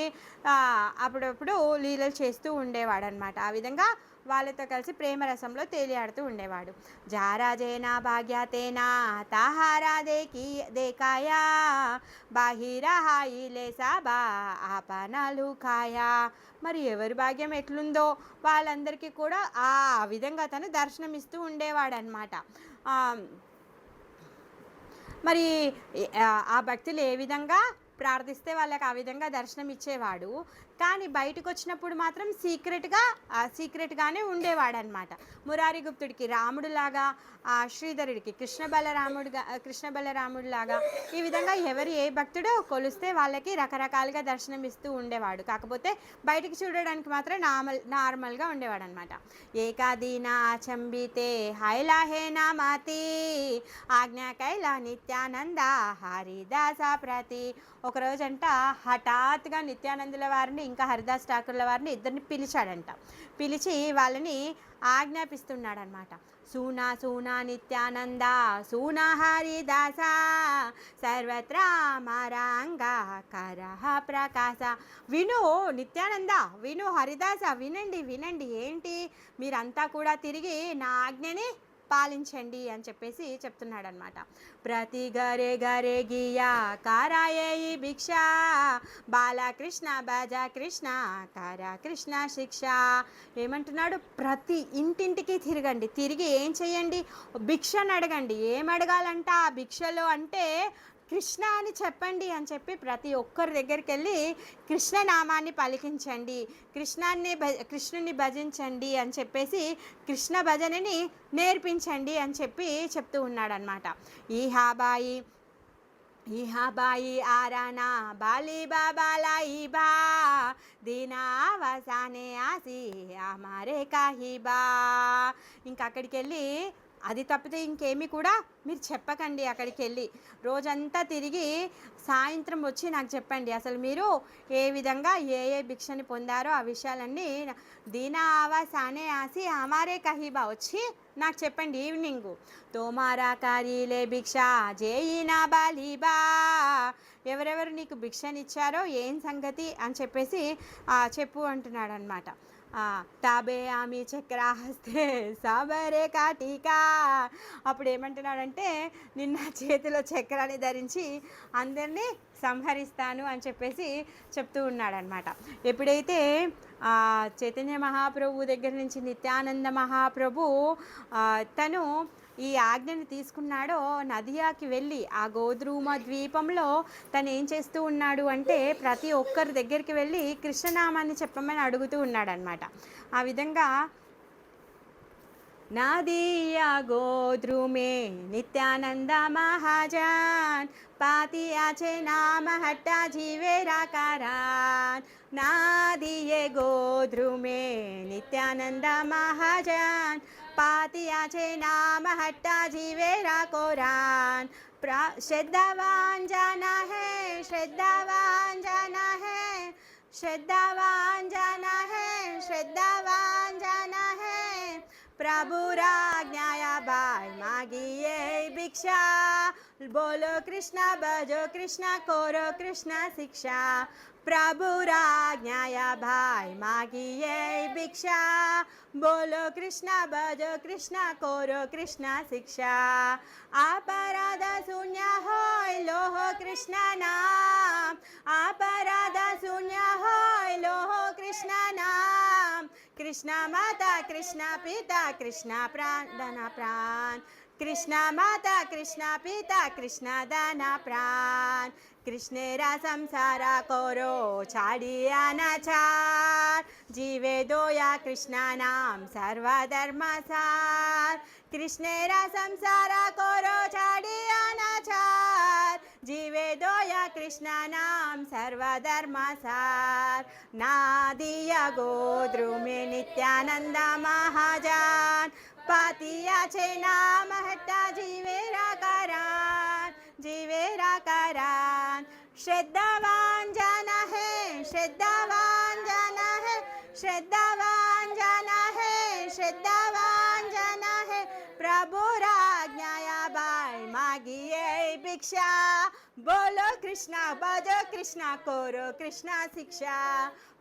అప్పుడప్పుడు లీలలు చేస్తూ ఉండేవాడు అనమాట. ఆ విధంగా వాళ్ళతో కలిసి ప్రేమరసంలో తేలియాడుతూ ఉండేవాడు. జారాజేనా భాగ్యతేనా తాహారా దేకాయా, బాహిరా హాయిలే సాబా ఆపనాలు కాయా. మరి ఎవరి భాగ్యం ఎట్లుందో వాళ్ళందరికీ కూడా ఆ విధంగా తను దర్శనమిస్తూ ఉండేవాడనమాట. మరి ఆ భక్తులు ఏ విధంగా ప్రార్థిస్తే వాళ్ళకి ఆ విధంగా దర్శనం ఇచ్చేవాడు. కానీ బయటకు వచ్చినప్పుడు మాత్రం సీక్రెట్గానే ఉండేవాడనమాట. మురారి గుప్తుడికి రాముడులాగా, శ్రీధరుడికి కృష్ణ బలరాముడిలాగా ఈ విధంగా ఎవరు ఏ భక్తుడో కొలిస్తే వాళ్ళకి రకరకాలుగా దర్శనం ఇస్తూ ఉండేవాడు. కాకపోతే బయటికి చూడడానికి మాత్రం నార్మల్గా ఉండేవాడు అనమాట. ఏకాదీనా చంబితే హైలాహే నామాతి, ఆజ్ఞా కైలా నిత్యానంద హరిదాస ప్రతి. ఒకరోజంట హఠాత్తుగా నిత్యానందుల వారిని ఇంకా హరిదాస్ ఠాకూర్ల వారిని ఇద్దరిని పిలిచాడంట. పిలిచి వాళ్ళని ఆజ్ఞాపిస్తున్నాడనమాట. సూనా సూనా నిత్యానంద సూనా హరిదాస, సర్వత్రా మారాంగా కరహ ప్రకాశ. విను నిత్యానంద, విను హరిదాస, వినండి వినండి. ఏంటి మీరంతా కూడా తిరిగి నా ఆజ్ఞని పాలించండి అని చెప్పేసి చెప్తున్నాడనమాట. ప్రతి గరే గరే గియా కారాయే భిక్ష, బాలకృష్ణ భజ కృష్ణ కార కృష్ణ శిక్ష. ఏమంటున్నాడు, ప్రతి ఇంటింటికి తిరగండి, తిరిగి ఏం చేయండి, భిక్షను అడగండి. ఏం అడగాలంట ఆ భిక్షలో అంటే కృష్ణ అని చెప్పండి అని చెప్పి ప్రతి ఒక్కరి దగ్గరికి వెళ్ళి కృష్ణనామాన్ని పలికించండి, కృష్ణుని భజించండి అని చెప్పేసి కృష్ణ భజనని నేర్పించండి అని చెప్పి చెప్తూ ఉన్నాడనమాట. ఈహాబాయి ఆరానా బాలి బాబాలాయి బా, దీనా వసానే ఆసి అమారే కాహిబా. ఇంకా అక్కడికి వెళ్ళి అది తప్పితే ఇంకేమీ కూడా మీరు చెప్పకండి. అక్కడికి వెళ్ళి రోజంతా తిరిగి సాయంత్రం వచ్చి నాకు చెప్పండి, అసలు మీరు ఏ విధంగా ఏ భిక్షని పొందారో ఆ విషయాలన్నీ దీనా ఆవాసానే ఆసి హమారే కహిబా వచ్చి నాకు చెప్పండి ఈవినింగు. తోమారా కారీలే భిక్ష జేయినా బాలీబా, ఎవరెవరు నీకు భిక్షనిచ్చారో ఏం సంగతి అని చెప్పేసి చెప్పు అంటున్నాడు అనమాట. తాబే ఆమె చక్రాహస్తే సాబరే కాటికా. అప్పుడు ఏమంటున్నాడంటే, నిన్న చేతిలో చక్రాన్ని ధరించి అందరినీ సంహరిస్తాను అని చెప్పేసి చెప్తూ ఉన్నాడనమాట. ఎప్పుడైతే చైతన్య మహాప్రభు దగ్గర నుంచి నిత్యానంద మహాప్రభు తను ఈ ఆజ్ఞని తీసుకున్నాడో, నదియాకి వెళ్ళి ఆ గోద్రూమ ద్వీపంలో తను ఏం చేస్తూ ఉన్నాడు అంటే ప్రతి ఒక్కరి దగ్గరికి వెళ్ళి కృష్ణనామాన్ని చెప్పమని అడుగుతూ ఉన్నాడనమాట. ఆ విధంగా नादिया गोद्रुमे नित्यानंद महाजन पातिया छे नाम हट्टा जीवेरा करान नादिये गोद्रुमे नित्यानंद महाजन पातिया छे नाम हट्टा जीवेरा कोरान श्रद्धावान जाना है श्रद्धावान जाना है श्रद्धावान जाना है श्रद्धावान जाना है प्रभुराज्ञाया भाई मागिए भिक्षा बोलो कृष्णा भजो कृष्णा करो कृष्णा शिक्षा प्रभुराज्ञाया भाई मागिए भिक्षा बोलो कृष्णा भजो कृष्णा करो कृष्णा शिक्षा अपराध शून्य होय लोहो कृष्णा नाम अपराध शून्य होय लोहो कृष्णा नाम कृष्णा माता कृष्णा पिता कृष्णा प्राण धना प्राण कृष्णा माता कृष्णा पिता कृष्णा दाना प्राण कृष्णेरा संसारा करो छाड़िया नाचार जीवे दोया कृष्णा नाम सर्वधर्म सार कृष्णेरा संसारा करो छाड़िया नाचार जीवे दोया कृष्णा नाम सर्वधर्म सार नादिया गोद्रुमे नित्यानंद महाजन पातिया छे नाम हट्टा जीवेरा करान जीवेरा करान श्रद्धावान जाना है श्रद्धावान जाना है श्रद्धावान जाना है श्रद्धावान जाना है प्रभु राज्ञाया बाई मागिए भिक्षा बोलो कृष्णा भजो कृष्णा करो कृष्णा शिक्षा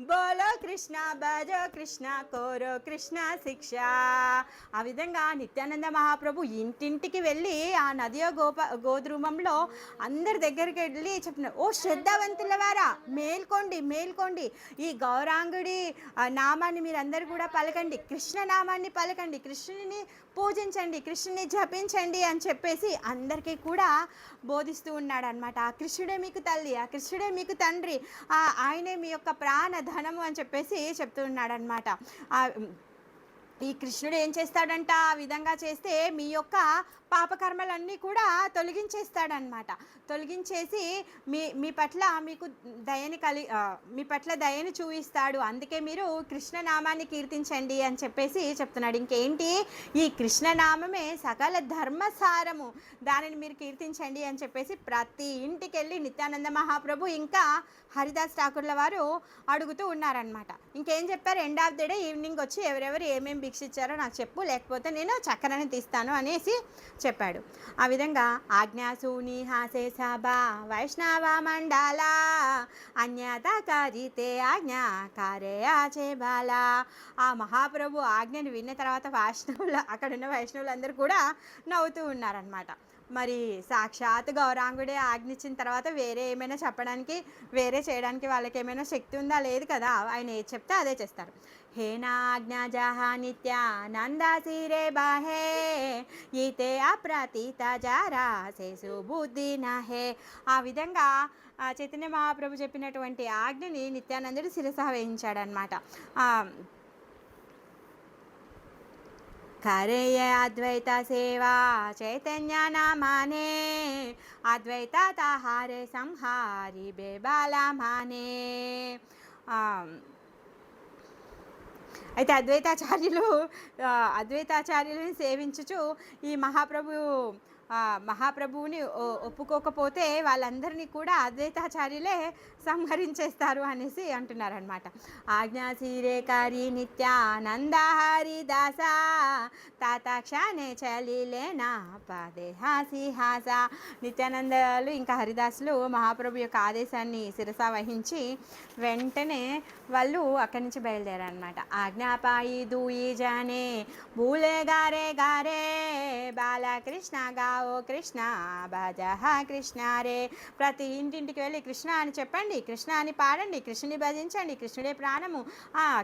बोलो कृष्णा भजो कृष्णा करो कृष्णा शिक्षा ఆ విధంగా నిత్యానంద మహాప్రభు ఇంటింటికి వెళ్ళి ఆ నదియో గోద్రుమంలో అందరి దగ్గరికి వెళ్ళి చెప్తున్నారు, ఓ శ్రద్ధావంతులవారా మేల్కోండి మేల్కోండి, ఈ గౌరాంగుడి నామాన్ని మీరందరూ కూడా పలకండి, కృష్ణ నామాన్ని పలకండి, కృష్ణుని పూజించండి, కృష్ణుని జపించండి అని చెప్పేసి అందరికీ కూడా బోధిస్తూ ఉన్నాడు అనమాట. ఆ కృష్ణుడే మీకు తల్లి, ఆ కృష్ణుడే మీకు తండ్రి, ఆయనే మీ యొక్క ప్రాణ ధనము అని చెప్పేసి చెప్తూ ఉన్నాడు అనమాట. ఈ కృష్ణుడు ఏం చేస్తాడంట, ఆ విధంగా చేస్తే మీ యొక్క పాపకర్మలన్నీ కూడా తొలగించేస్తాడనమాట. తొలగించేసి మీ పట్ల మీకు మీ పట్ల దయని చూపిస్తాడు. అందుకే మీరు కృష్ణనామాన్ని కీర్తించండి అని చెప్పేసి చెప్తున్నాడు. ఇంకేంటి, ఈ కృష్ణనామమే సకల ధర్మసారము, దానిని మీరు కీర్తించండి అని చెప్పేసి ప్రతి ఇంటికి వెళ్ళి నిత్యానంద మహాప్రభు ఇంకా హరిదాస్ ఠాకూర్ల వారు అడుగుతూ ఉన్నారనమాట. ఇంకేం చెప్పారు, end of the day evening వచ్చి ఎవరెవరు ఏమేమి భిక్షిచ్చారో నాకు చెప్పు, లేకపోతే నేను చక్కెరని తీస్తాను అనేసి చెప్పాడు. ఆ విధంగా ఆజ్ఞాసూని హాసే సభా వైష్ణవ మండల అన్యత కరితే ఆజ్ఞా కారే ఆచే బాల. ఆ మహాప్రభు ఆజ్ఞని విన్న తర్వాత అక్కడున్న వైష్ణవులందరూ కూడా నవ్వుతూ ఉన్నారనమాట. మరి సాక్షాత్ గౌరాంగుడే ఆజ్ఞించిన తర్వాత వేరే ఏమైనా చెప్పడానికి వేరే చేయడానికి వాళ్ళకి ఏమైనా శక్తి ఉందా? లేదు కదా. ఆయన ఏది చెప్తే అదే చేస్తారు. హే నాజ్ఞా జహా నిత్యానంద సిరే బాహే ఈతే అప్రతీత జారా శేషు బుద్ధి నహే. ఆ విధంగా చైతన్య మహాప్రభు చెప్పినటువంటి ఆజ్ఞని నిత్యానందుడు శిరస వహించాడనమాట. కరేయ అద్వైత సేవా చైతన్య నామానే అద్వైత తాహారే సంహారి బేబాల మానే. అయితే అద్వైతాచార్యులని సేవించుచు ఈ మహాప్రభువుని ఒప్పుకోకపోతే వాళ్ళందరినీ కూడా అద్వైతాచార్యులే సంహరించేస్తారు అనేసి అంటున్నారనమాట. ఆజ్ఞాశీరేకారి నిత్యానంద హరిదాస తాతాక్షానే చలిలేనా పదే హాసి హాస. నిత్యానందలు ఇంకా హరిదాసులు మహాప్రభు యొక్క ఆదేశాన్ని శిరస వహించి వెంటనే వాళ్ళు అక్కడి నుంచి బయలుదేరారనమాట. ఆజ్ఞాపాయి దూయి జానే భూలే గారే గారే బాలకృష్ణ గావో కృష్ణ భజహ కృష్ణ రే. ప్రతి ఇంటింటికి వెళ్ళి కృష్ణ అని చెప్పండి, కృష్ణ అని పాడండి, కృష్ణుని భజించండి, కృష్ణుడే ప్రాణము,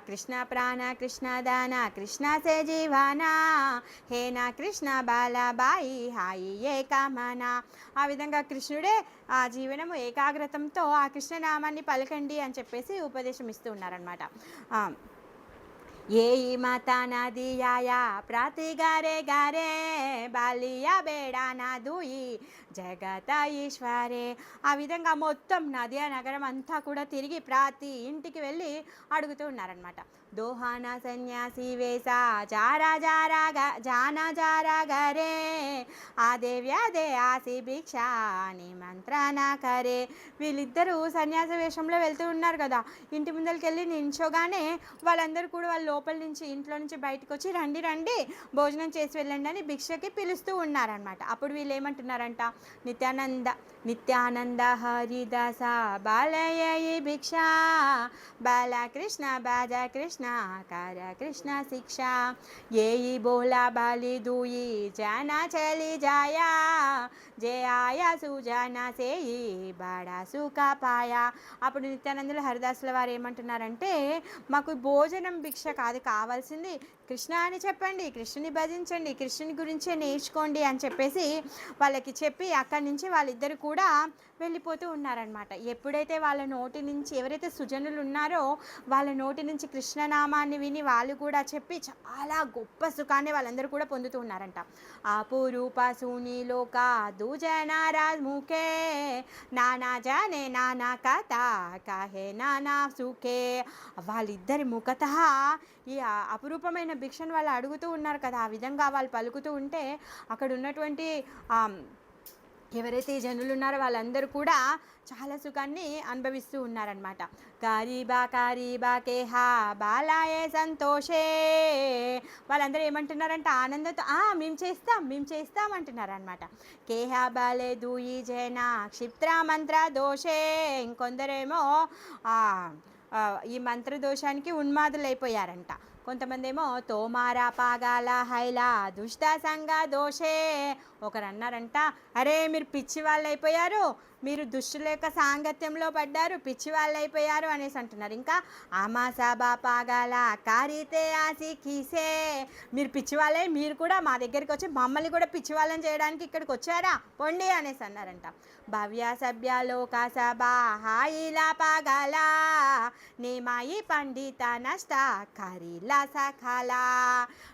కృష్ణ ప్రాణ కృష్ణ దాన కృష్ణ సే జీవానా హేనా కృష్ణ బాలబాయి హాయి ఏ కామనా. ఆ విధంగా కృష్ణుడే ఆ జీవనము, ఏకాగ్రతంతో ఆ కృష్ణనామాన్ని పలకండి అని చెప్పేసి ఉపదేశం ఇస్తూ ఉన్నారనమాట. येई माता नदियाया प्राति गारे गारे బాలియా బేడా నాదుయి జగత ఈశ్వరే. ఆ విధంగా మొత్తం నదియా నగరం అంతా కూడా తిరిగి ప్రతి ఇంటికి వెళ్ళి అడుగుతూ ఉన్నారనమాట. దోహాన సన్యాసి వేసా జారా జారా జానా జారా గరే ఆదేవ్యాదే ఆసి భిక్ష నిమంత్రణ కరే. వీళ్ళిద్దరూ సన్యాస వేషంలో వెళ్తూ ఉన్నారు కదా. ఇంటి ముందరికి వెళ్ళి నించోగానే వాళ్ళందరూ కూడా వాళ్ళ లోపల నుంచి ఇంట్లో నుంచి బయటకు వచ్చి రండి రండి భోజనం చేసి వెళ్ళండి అని భిక్షకి పిలుస్తూ ఉన్నారనమాట. అప్పుడు వీళ్ళు ఏమంటున్నారంట, నిత్యానంద నిత్యానంద హరిదాస బాలయ్య భిక్ష బాలకృష్ణ బాజ కృష్ణ కర కృష్ణ శిక్ష ఏయి బోలా బాలి దూయి జానా చలి జాయా జే ఆయా సుజానా సేయి బాడా సుఖా పాయా. అప్పుడు నిత్యానందులు హరిదాసుల వారు ఏమంటున్నారంటే, మాకు భోజనం భిక్ష కాదు కావాల్సింది, కృష్ణ అని చెప్పండి, కృష్ణుని భజించండి, కృష్ణుని గురించే నేర్చుకోండి అని చెప్పేసి వాళ్ళకి చెప్పి అక్కడి నుంచి వాళ్ళిద్దరు కూడా వెళ్ళిపోతూ ఉన్నారనమాట. ఎప్పుడైతే వాళ్ళ నోటి నుంచి ఎవరైతే సుజనులు ఉన్నారో వాళ్ళ నోటి నుంచి కృష్ణనామాన్ని విని వాళ్ళు కూడా చెప్పి చాలా గొప్ప సుఖాన్ని వాళ్ళందరూ కూడా పొందుతూ ఉన్నారంట. ఆపురూప సునీలోక దూజనారాజ్ ముఖే నానా జానే నానా కథ కాహే నానా సుఖే. వాళ్ళిద్దరి ముఖత ఈ అపురూపమైన భిక్షను వాళ్ళు అడుగుతూ ఉన్నారు కదా. ఆ విధంగా వాళ్ళు పలుకుతూ ఉంటే అక్కడ ఉన్నటువంటి ఎవరైతే ఈ జనులు ఉన్నారో వాళ్ళందరూ కూడా చాలా సుఖాన్ని అనుభవిస్తూ ఉన్నారనమాట. కారీబా కారీబా కేహా బాలాయే సంతోషే. వాళ్ళందరూ ఏమంటున్నారంటే ఆనందంతో మేము చేస్తాం అంటున్నారనమాట. కేహా బాలే దూయి జైనా క్షిప్ర మంత్ర దోషే. ఇంకొందరేమో ఈ మంత్రదోషానికి ఉన్మాదులైపోయారంట. కొంతమంది ఏమో తోమారా పాగాల హైలా దుష్ట సంగ దోషే. ఒకరు అన్నారంట, అరే మీరు పిచ్చి వాళ్ళు అయిపోయారు, మీరు దుష్టుల యొక్క సాంగత్యంలో పడ్డారు, పిచ్చి వాళ్ళు అయిపోయారు అనేసి అంటున్నారు. ఇంకా ఆమాసాబా పాగాల కారితే ఆసి కీసే. మీరు పిచ్చి వాళ్ళే, మీరు కూడా మా దగ్గరికి వచ్చి మమ్మల్ని కూడా పిచ్చి వాళ్ళని చేయడానికి ఇక్కడికి వచ్చారా, పొండి అనేసి అన్నారంట. భవ్య సభ్య లోకాసభా హాయిలా పాగాల నేమాయి పండిత నష్ట కరీలా సఖాలా.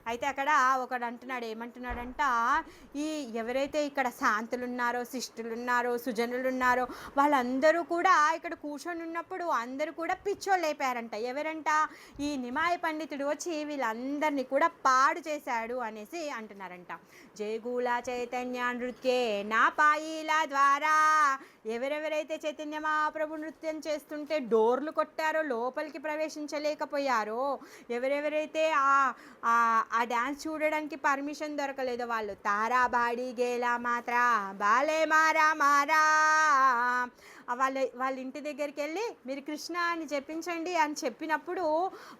అయితే అక్కడ ఒకడు అంటున్నాడు, ఏమంటున్నాడంట, ఈ ఎవరైతే ఇక్కడ శాంతులు ఉన్నారో, శిష్టులు ఉన్నారో, సుజనులు ఉన్నారో వాళ్ళందరూ కూడా ఇక్కడ కూర్చొని ఉన్నప్పుడు అందరూ కూడా పిచ్చోళ్ళు అయిపోయారంట. ఎవరంట, ఈ నిమాయ పండితుడు వచ్చి వీళ్ళందరినీ కూడా పాడు చేశాడు అనేసి అంటున్నారంట. జయగూల చైతన్య నృత్యే నా పాయిల ద్వారా. ఎవరెవరైతే చైతన్య మహాప్రభు నృత్యం చేస్తుంటే డోర్లు కొట్టారో, లోపలికి ప్రవేశించలేకపోయారో, ఎవరెవరైతే ఆ డ్యాన్స్ చూడడానికి పర్మిషన్ దొరకలేదో వాళ్ళు తారాబాడి గేలా మాత్ర బాలే మారా మారా. వాళ్ళ ఇంటి దగ్గరికి వెళ్ళి మీరు కృష్ణ అని చెప్పించండి అని చెప్పినప్పుడు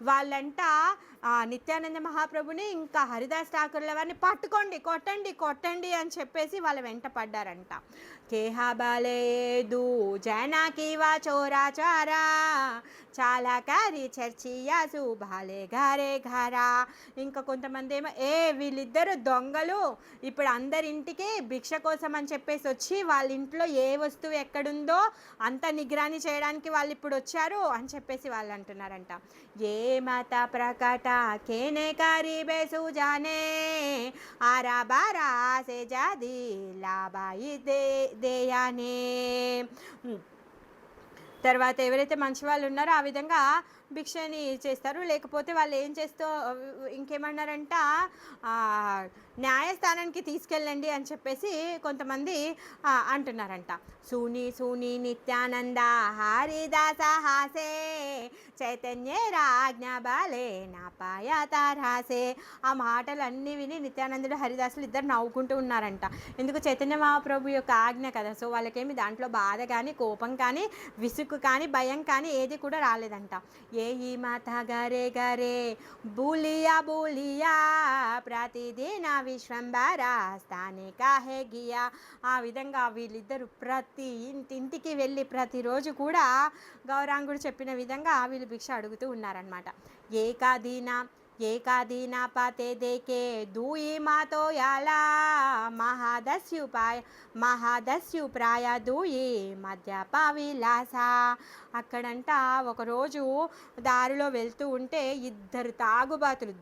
వాళ్ళంట నిత్యానంద మహాప్రభుని ఇంకా హరిదాస్ ఠాకూర్ల వారిని పట్టుకోండి, కొట్టండి కొట్టండి అని చెప్పేసి వాళ్ళ వెంట పడ్డారంట. కేహా బాలేదు జనాకి వా చోరా చారా చాలా కారి చర్చియాసు బాలే ఘరే ఘరా. ఇంకా కొంతమంది ఏమో వీళ్ళిద్దరు దొంగలు, ఇప్పుడు అందరింటికి భిక్ష కోసం అని చెప్పేసి వచ్చి వాళ్ళ ఇంట్లో ఏ వస్తువు ఎక్కడుందో అంత నిగ్రాని చేయడానికి వాళ్ళు ఇప్పుడు వచ్చారు అని చెప్పేసి వాళ్ళు అంటున్నారంట. ఏ మత ప్రకట కేనే కారీబే సుజానే ఆరా బారా సే జాది లాబాయి దేయానే. తర్వాత ఎవరైతే మంచి వాళ్ళు ఉన్నారో ఆ విధంగా భిక్షని చేస్తారు. లేకపోతే వాళ్ళు ఏం చేస్తూ ఇంకేమన్నారంట, న్యాయస్థానానికి తీసుకెళ్ళండి అని చెప్పేసి కొంతమంది అంటున్నారంట. సూని సూని నిత్యానంద హరిదాస హాసే చైతన్య రాజ్ఞ బాలే నా పాయతారాసే. ఆ మాటలన్నీ విని నిత్యానందుడు హరిదాసులు ఇద్దరు నవ్వుకుంటూ ఉన్నారంట. ఎందుకు, చైతన్య మహాప్రభు యొక్క ఆజ్ఞ కదా. సో వాళ్ళకేమి దాంట్లో బాధ కానీ, కోపం కానీ, విసుగు కానీ, భయం కానీ ఏది కూడా రాలేదంట. ఈ మాతా గరే గరే బూలియా బూలియా ప్రతిదిన విశ్వంబర స్థానిక హే గియా. ఆ విధంగా వీళ్ళిద్దరూ ప్రతి ఇంటికి వెళ్ళి ప్రతిరోజు కూడా గౌరాంగుడు చెప్పిన విధంగా వీళ్ళు భిక్ష అడుగుతూ ఉన్నారనమాట. ఏకాదీన एकादीना पाते देके दूई मातो याला మహాదస్యు ప్రాయ దూయి మద్యప విలాస. అక్కడంట ఒకరోజు దారిలో వెళ్తూ ఉంటే ఇద్దరు తాగుబాతులు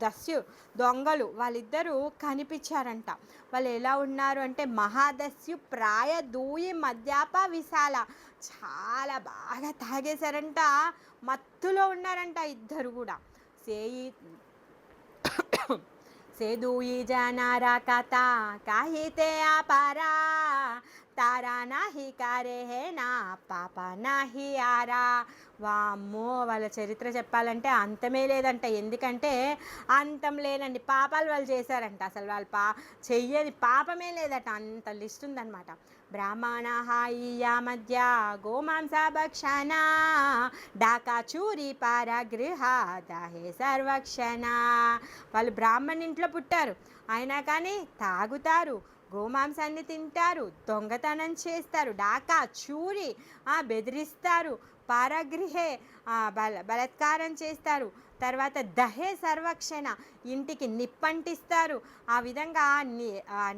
దొంగలు వాళ్ళిద్దరూ కనిపించారంట. వాళ్ళు ఎలా ఉన్నారు అంటే మహాదస్యు ప్రాయ దూయి మద్యప విశాల, చాలా బాగా తాగేశారంట, మత్తులో ఉన్నారంట ఇద్దరు కూడా. సేయి से दुई जानारा काता काहिते आपारा तारा नाही कारे है నా పాప నాహి ఆరా. వామ్మో, వాళ్ళ చరిత్ర చెప్పాలంటే అంతమే లేదంట. ఎందుకంటే అంతం లేనండి పాపాలు వాళ్ళు చేశారంట. అసలు వాళ్ళు చెయ్యని పాపమే లేదట, అంత లిస్ట్ ఉందన్నమాట. బ్రాహ్మణ హాయియా మధ్య గోమాంస భక్షణ డాకా చూరి పారగృహ దాహే సర్వక్షణ. వాళ్ళు బ్రాహ్మణ ఇంట్లో పుట్టారు, అయినా కానీ తాగుతారు, గోమాంసాన్ని తింటారు, దొంగతనం చేస్తారు, డాకా చూరి బెదిరిస్తారు, పారగృహే బలత్కారం చేస్తారు, తర్వాత దహే సర్వక్షణ ఇంటికి నిప్పంటిస్తారు. ఆ విధంగా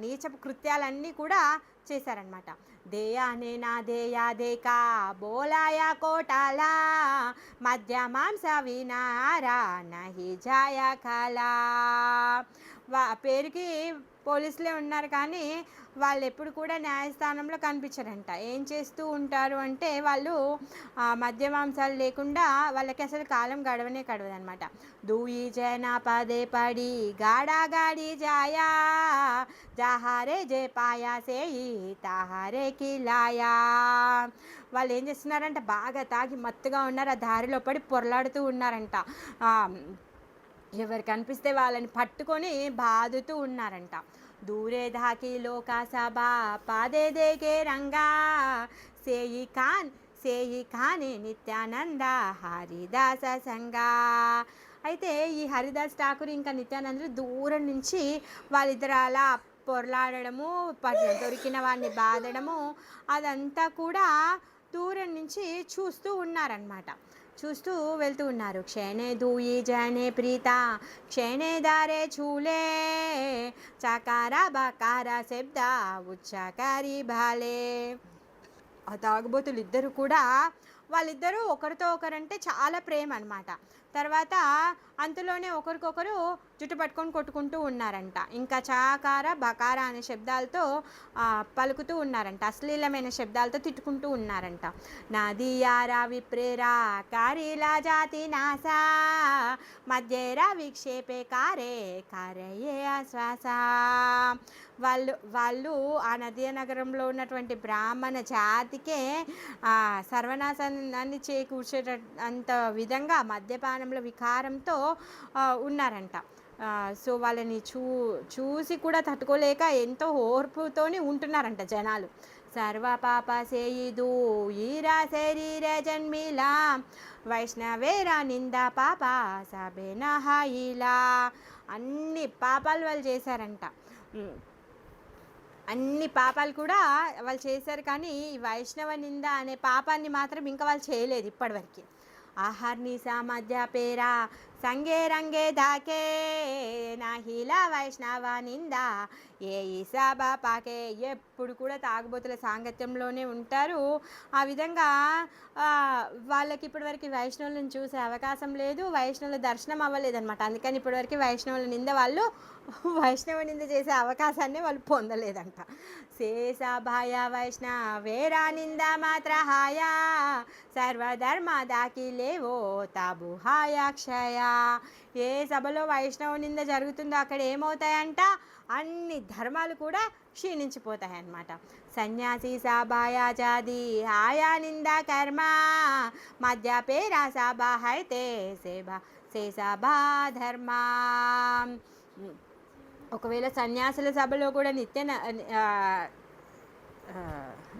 నీచపు కృత్యాలన్నీ కూడా చేశారనమాట. దేయానే నా దేయా దేకా బోలాయా కోటాలా మధ్య మాంస వినారా నహి జాయా కాలా. పేరుకి పోలీసులే ఉన్నారు కానీ వాళ్ళు ఎప్పుడు కూడా న్యాయస్థానంలో కనిపించరంట. ఏం చేస్తూ ఉంటారు అంటే వాళ్ళు మద్య మాంసాలు లేకుండా వాళ్ళకి అసలు కాలం గడవదనమాట. దూయి జన పదే పడి గాడా గాడి జాయా జహారే జే పాయా సేయి తాహారే కిలాయా. వాళ్ళు ఏం చేస్తున్నారంట, బాగా తాగి మత్తుగా ఉన్నారు, ఆ దారిలో పడి పొరలాడుతూ ఉన్నారంట. ఎవరు కనిపిస్తే వాళ్ళని పట్టుకొని బాదుతూ ఉన్నారంట. దూరే ధాకి లోకా సభా పాదే దేకే రంగా సేయి ఖానే నిత్యానంద హరిదాస సంగా. అయితే ఈ హరిదాస్ ఠాకూర్ ఇంకా నిత్యానందులు దూరం నుంచి వాళ్ళిద్దరు అలా పొరలాడము, దొరికిన వాడిని బాధడము, అదంతా కూడా దూరం నుంచి చూస్తూ ఉన్నారనమాట. చూస్తూ వెళ్తూ ఉన్నారు. క్షణే దూయి జనే ప్రీత క్షణే దారే చూలే చకారా బకారా శబ్ద ఉచ్చకారి భాలే. ఆ తాగుబోతులు ఇద్దరు కూడా వాళ్ళిద్దరూ ఒకరితో ఒకరంటే చాలా ప్రేమ అనమాట. తర్వాత అంతలోనే ఒకరికొకరు జుట్టు పట్టుకొని కొట్టుకుంటూ ఉన్నారంట. ఇంకా చాకార బకార అనే శబ్దాలతో పలుకుతూ ఉన్నారంట, అశ్లీలమైన శబ్దాలతో తిట్టుకుంటూ ఉన్నారంట. నాదియారా విప్రేరా కారీలా జాతి నాసా మధ్యేరా విక్షేపే కారే కారయే ఆశ్వాస. వాళ్ళు ఆ నదీ నగరంలో ఉన్నటువంటి బ్రాహ్మణ జాతికే సర్వనాశాన్ని చేకూర్చేట అంత విధంగా మద్యపానంలో వికారంతో ఉన్నారంట. సో వాళ్ళని చూసి కూడా తట్టుకోలేక ఎంతో ఓర్పుతోని ఉంటున్నారంట జనాలు. సర్వ పాప సేయిదు ఈరా శరీర జన్మిలా వైష్ణవేరా నింద పాప సబేనా హాయిలా. అన్ని పాపాలు వాళ్ళు చేశారంట. అన్ని పాపాలు కూడా వాళ్ళు చేశారు, కానీ వైష్ణవ నింద అనే పాపాన్ని మాత్రం ఇంకా వాళ్ళు చేయలేదు ఇప్పటివరకు. ఆహార్నిసా మధ్య పేరా సంగే రంగే దాకే నాహిలా వైష్ణవ నింద ఏ ఈసాబా పాకే. ఎప్పుడు కూడా తాగుబోతుల సాంగత్యంలోనే ఉంటారు. ఆ విధంగా వాళ్ళకి ఇప్పటివరకు వైష్ణవులను చూసే అవకాశం లేదు, వైష్ణవుల దర్శనం అవ్వలేదన్నమాట. అందుకని ఇప్పటివరకు వైష్ణవుల నింద వాళ్ళు వైష్ణవ నింద చేసే అవకాశాన్ని వాళ్ళు పొందలేదంట. శేషా భాయ వైష్ణవేరా నింద మాత్ర హాయా సర్వధర్మ దాకిలేవో తాబు హాయాక్షయ. ఏ సభలో వైష్ణవ నింద జరుగుతుందో అక్కడ ఏమవుతాయంట, అన్ని ధర్మాలు కూడా క్షీణించిపోతాయన్నమాట. సన్యాసి సాబాయా జాది హాయా నింద కర్మ మధ్య పేరా సాబా హైతే సేసభా ధర్మ. ఒకవేళ సన్యాసుల సభలో కూడా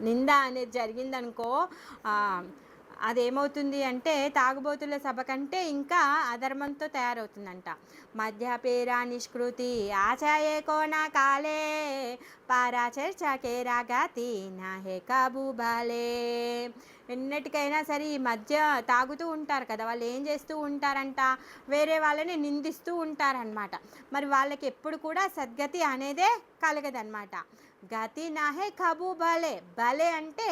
నింద అనేది జరిగిందనుకో, అదేమవుతుంది అంటే తాగుబోతుల సభ కంటే ఇంకా అధర్మంతో తయారవుతుందంట. మద్యపేరా నిష్కృతి ఆచాయే కోనా కాలే పారా చర్చా కేరా గాతి నాహే కాబు బాలే. ఎన్నటికైనా సరే ఈ మధ్య తాగుతూ ఉంటారు కదా, వాళ్ళు ఏం చేస్తూ ఉంటారంట, వేరే వాళ్ళని నిందిస్తూ ఉంటారనమాట. మరి వాళ్ళకి ఎప్పుడు కూడా సద్గతి అనేదే కలగదనమాట. గతి నాహే కబు భలే, భలే అంటే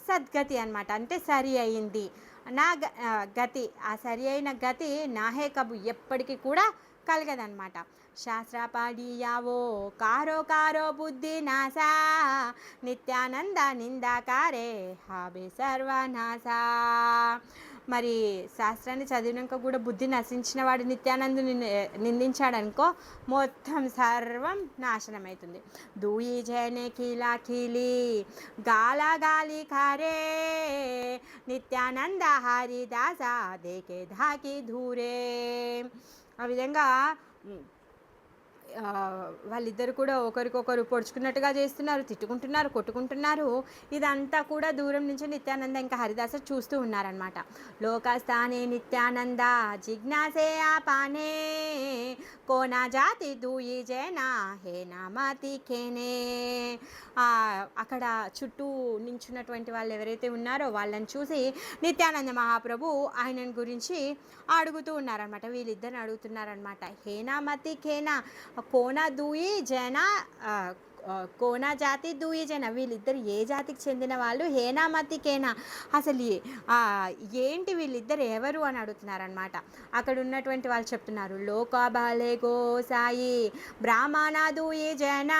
సద్గతి అనమాట, అంటే సరి అయింది. గతి, ఆ సరి అయిన గతి నాహే కబు ఎప్పటికీ కూడా కలగదనమాట. శాస్త్ర పాడియావో కారో కారో బుద్ధి నాసా నిత్యానంద నిందాకారే హాబే సర్వనాశా. మరి శాస్త్రాన్ని చదివినాక కూడా బుద్ధి నశించిన వాడు నిత్యానందుని నిందించాడనుకో మొత్తం సర్వం నాశనం అవుతుంది. దూయి జయనే కీలా కీలి గాలా గాలి ఖారే నిత్యానంద హరిదాస దేకే ధాకి ధూరే. ఆ విధంగా వాళ్ళిద్దరు కూడా ఒకరికొకరు పొడుచుకున్నట్టుగా చేస్తున్నారు, తిట్టుకుంటున్నారు, కొట్టుకుంటున్నారు. ఇదంతా కూడా దూరం నుంచి నిత్యానంద ఇంకా హరిదాస చూస్తూ ఉన్నారనమాట. లోకస్థానే నిత్యానంద జిజ్ఞాసే ఆపానే కోనా జాతి దూయి జేనా హే నామతి ఖేనే. అక్కడ చుట్టూ నించున్నటువంటి వాళ్ళు ఎవరైతే ఉన్నారో వాళ్ళని చూసి నిత్యానంద మహాప్రభు ఆయనను గురించి అడుగుతూ ఉన్నారనమాట. వీళ్ళిద్దరిని అడుగుతున్నారనమాట. హేనామతి ఖేనా కోనా దూయి జన, కోనా జాతి దూయి జన, వీళ్ళిద్దరు ఏ జాతికి చెందిన వాళ్ళు, హేనామతి కేనా అసలు ఏంటి వీళ్ళిద్దరు ఎవరు అని అడుగుతున్నారనమాట. అక్కడ ఉన్నటువంటి వాళ్ళు చెప్తున్నారు, లోకబాలే గోసాయి బ్రాహ్మణ దూయి జన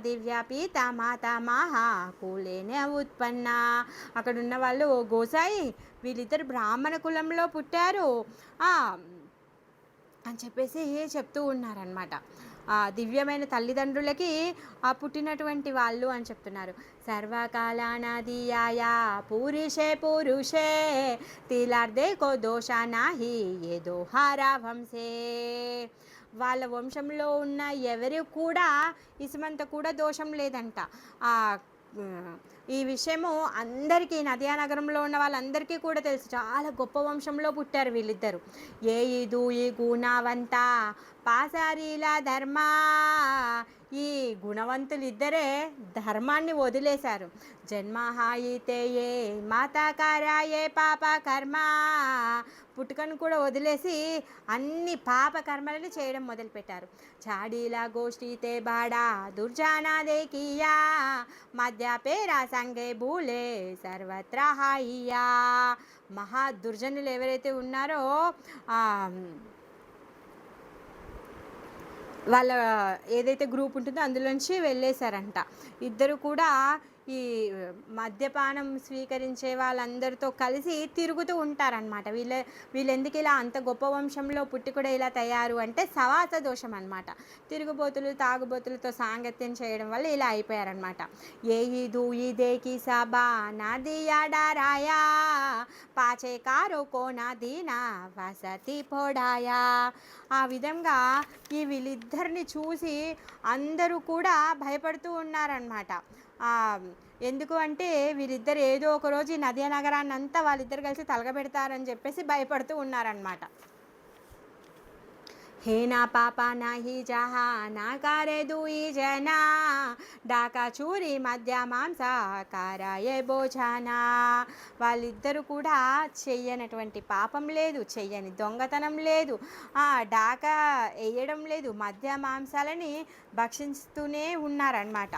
దివ్య పీత మాత మహా కులేనే ఉత్పన్న. అక్కడ ఉన్న వాళ్ళు గోసాయి వీళ్ళిద్దరు బ్రాహ్మణ కులంలో పుట్టారు అని చెప్పేసి చెప్తూ ఉన్నారనమాట. దివ్యమైన తల్లిదండ్రులకి పుట్టినటువంటి వాళ్ళు అని చెప్తున్నారు. సర్వకాలానాదియాయా పురుషే పురుషే తిలార్దే కో దోష నాహి ఏ దోహారా వంశే. వాళ్ళ వంశంలో ఉన్న ఎవరు కూడా ఇసుమంత కూడా దోషం లేదంట. ఈ విషయము అందరికీ, నదియా నగరంలో ఉన్న వాళ్ళందరికీ కూడా తెలుసు. చాలా గొప్ప వంశంలో పుట్టారు వీళ్ళిద్దరు. ఏ ఇదు ఈ గుణవంత పాసారీల ధర్మ. ఈ గుణవంతులు ఇద్దరే ధర్మాన్ని వదిలేశారు. జన్మహాయితే ఏ మాతాకారాయే పాప కర్మ. పుట్టుకను కూడా వదిలేసి అన్ని పాప కర్మలని చేయడం మొదలుపెట్టారు. చాడీలా గోష్ఠీతే బాడా దుర్జానా దేకియా మధ్య పేరా సంగే భూలే సర్వత్రా హాయియా. మహా దుర్జనులు ఎవరైతే ఉన్నారో వాళ్ళ ఏదైతే గ్రూప్ ఉంటుందో అందులోంచి వెళ్ళేశారంట. ఇద్దరు కూడా ఈ మద్యపానం స్వీకరించే వాళ్ళందరితో కలిసి తిరుగుతూ ఉంటారనమాట. వీళ్ళెందుకు ఇలా అంత గొప్ప వంశంలో పుట్టి కూడా ఇలా తయారు అంటే సవాస దోషం అనమాట. తిరుగుబోతులు తాగుబోతులతో సాంగత్యం చేయడం వల్ల ఇలా అయిపోయారనమాట. ఏ ఈదు ఈదేకి సబా నాదియాడారాయా పాచే కారో కోనా దీనా వసతి పొడాయా. ఆ విధంగా ఈ వీళ్ళిద్దరిని చూసి అందరూ కూడా భయపడుతూ ఉన్నారనమాట. ఎందుకు అంటే వీరిద్దరు ఏదో ఒకరోజు ఈ నదియా నగరాన్ని అంతా వాళ్ళిద్దరు కలిసి తలగబెడతారని చెప్పేసి భయపడుతూ ఉన్నారనమాట. हेना पापा नाही जहा नाकारे दुई जना डाका చూరి మధ్య మాంసాకారాయే భోజనా. వాళ్ళిద్దరూ కూడా చెయ్యనటువంటి పాపం లేదు, చెయ్యని దొంగతనం లేదు, డాకా వేయడం లేదు, మధ్య మాంసాలని భక్షిస్తూనే ఉన్నారనమాట.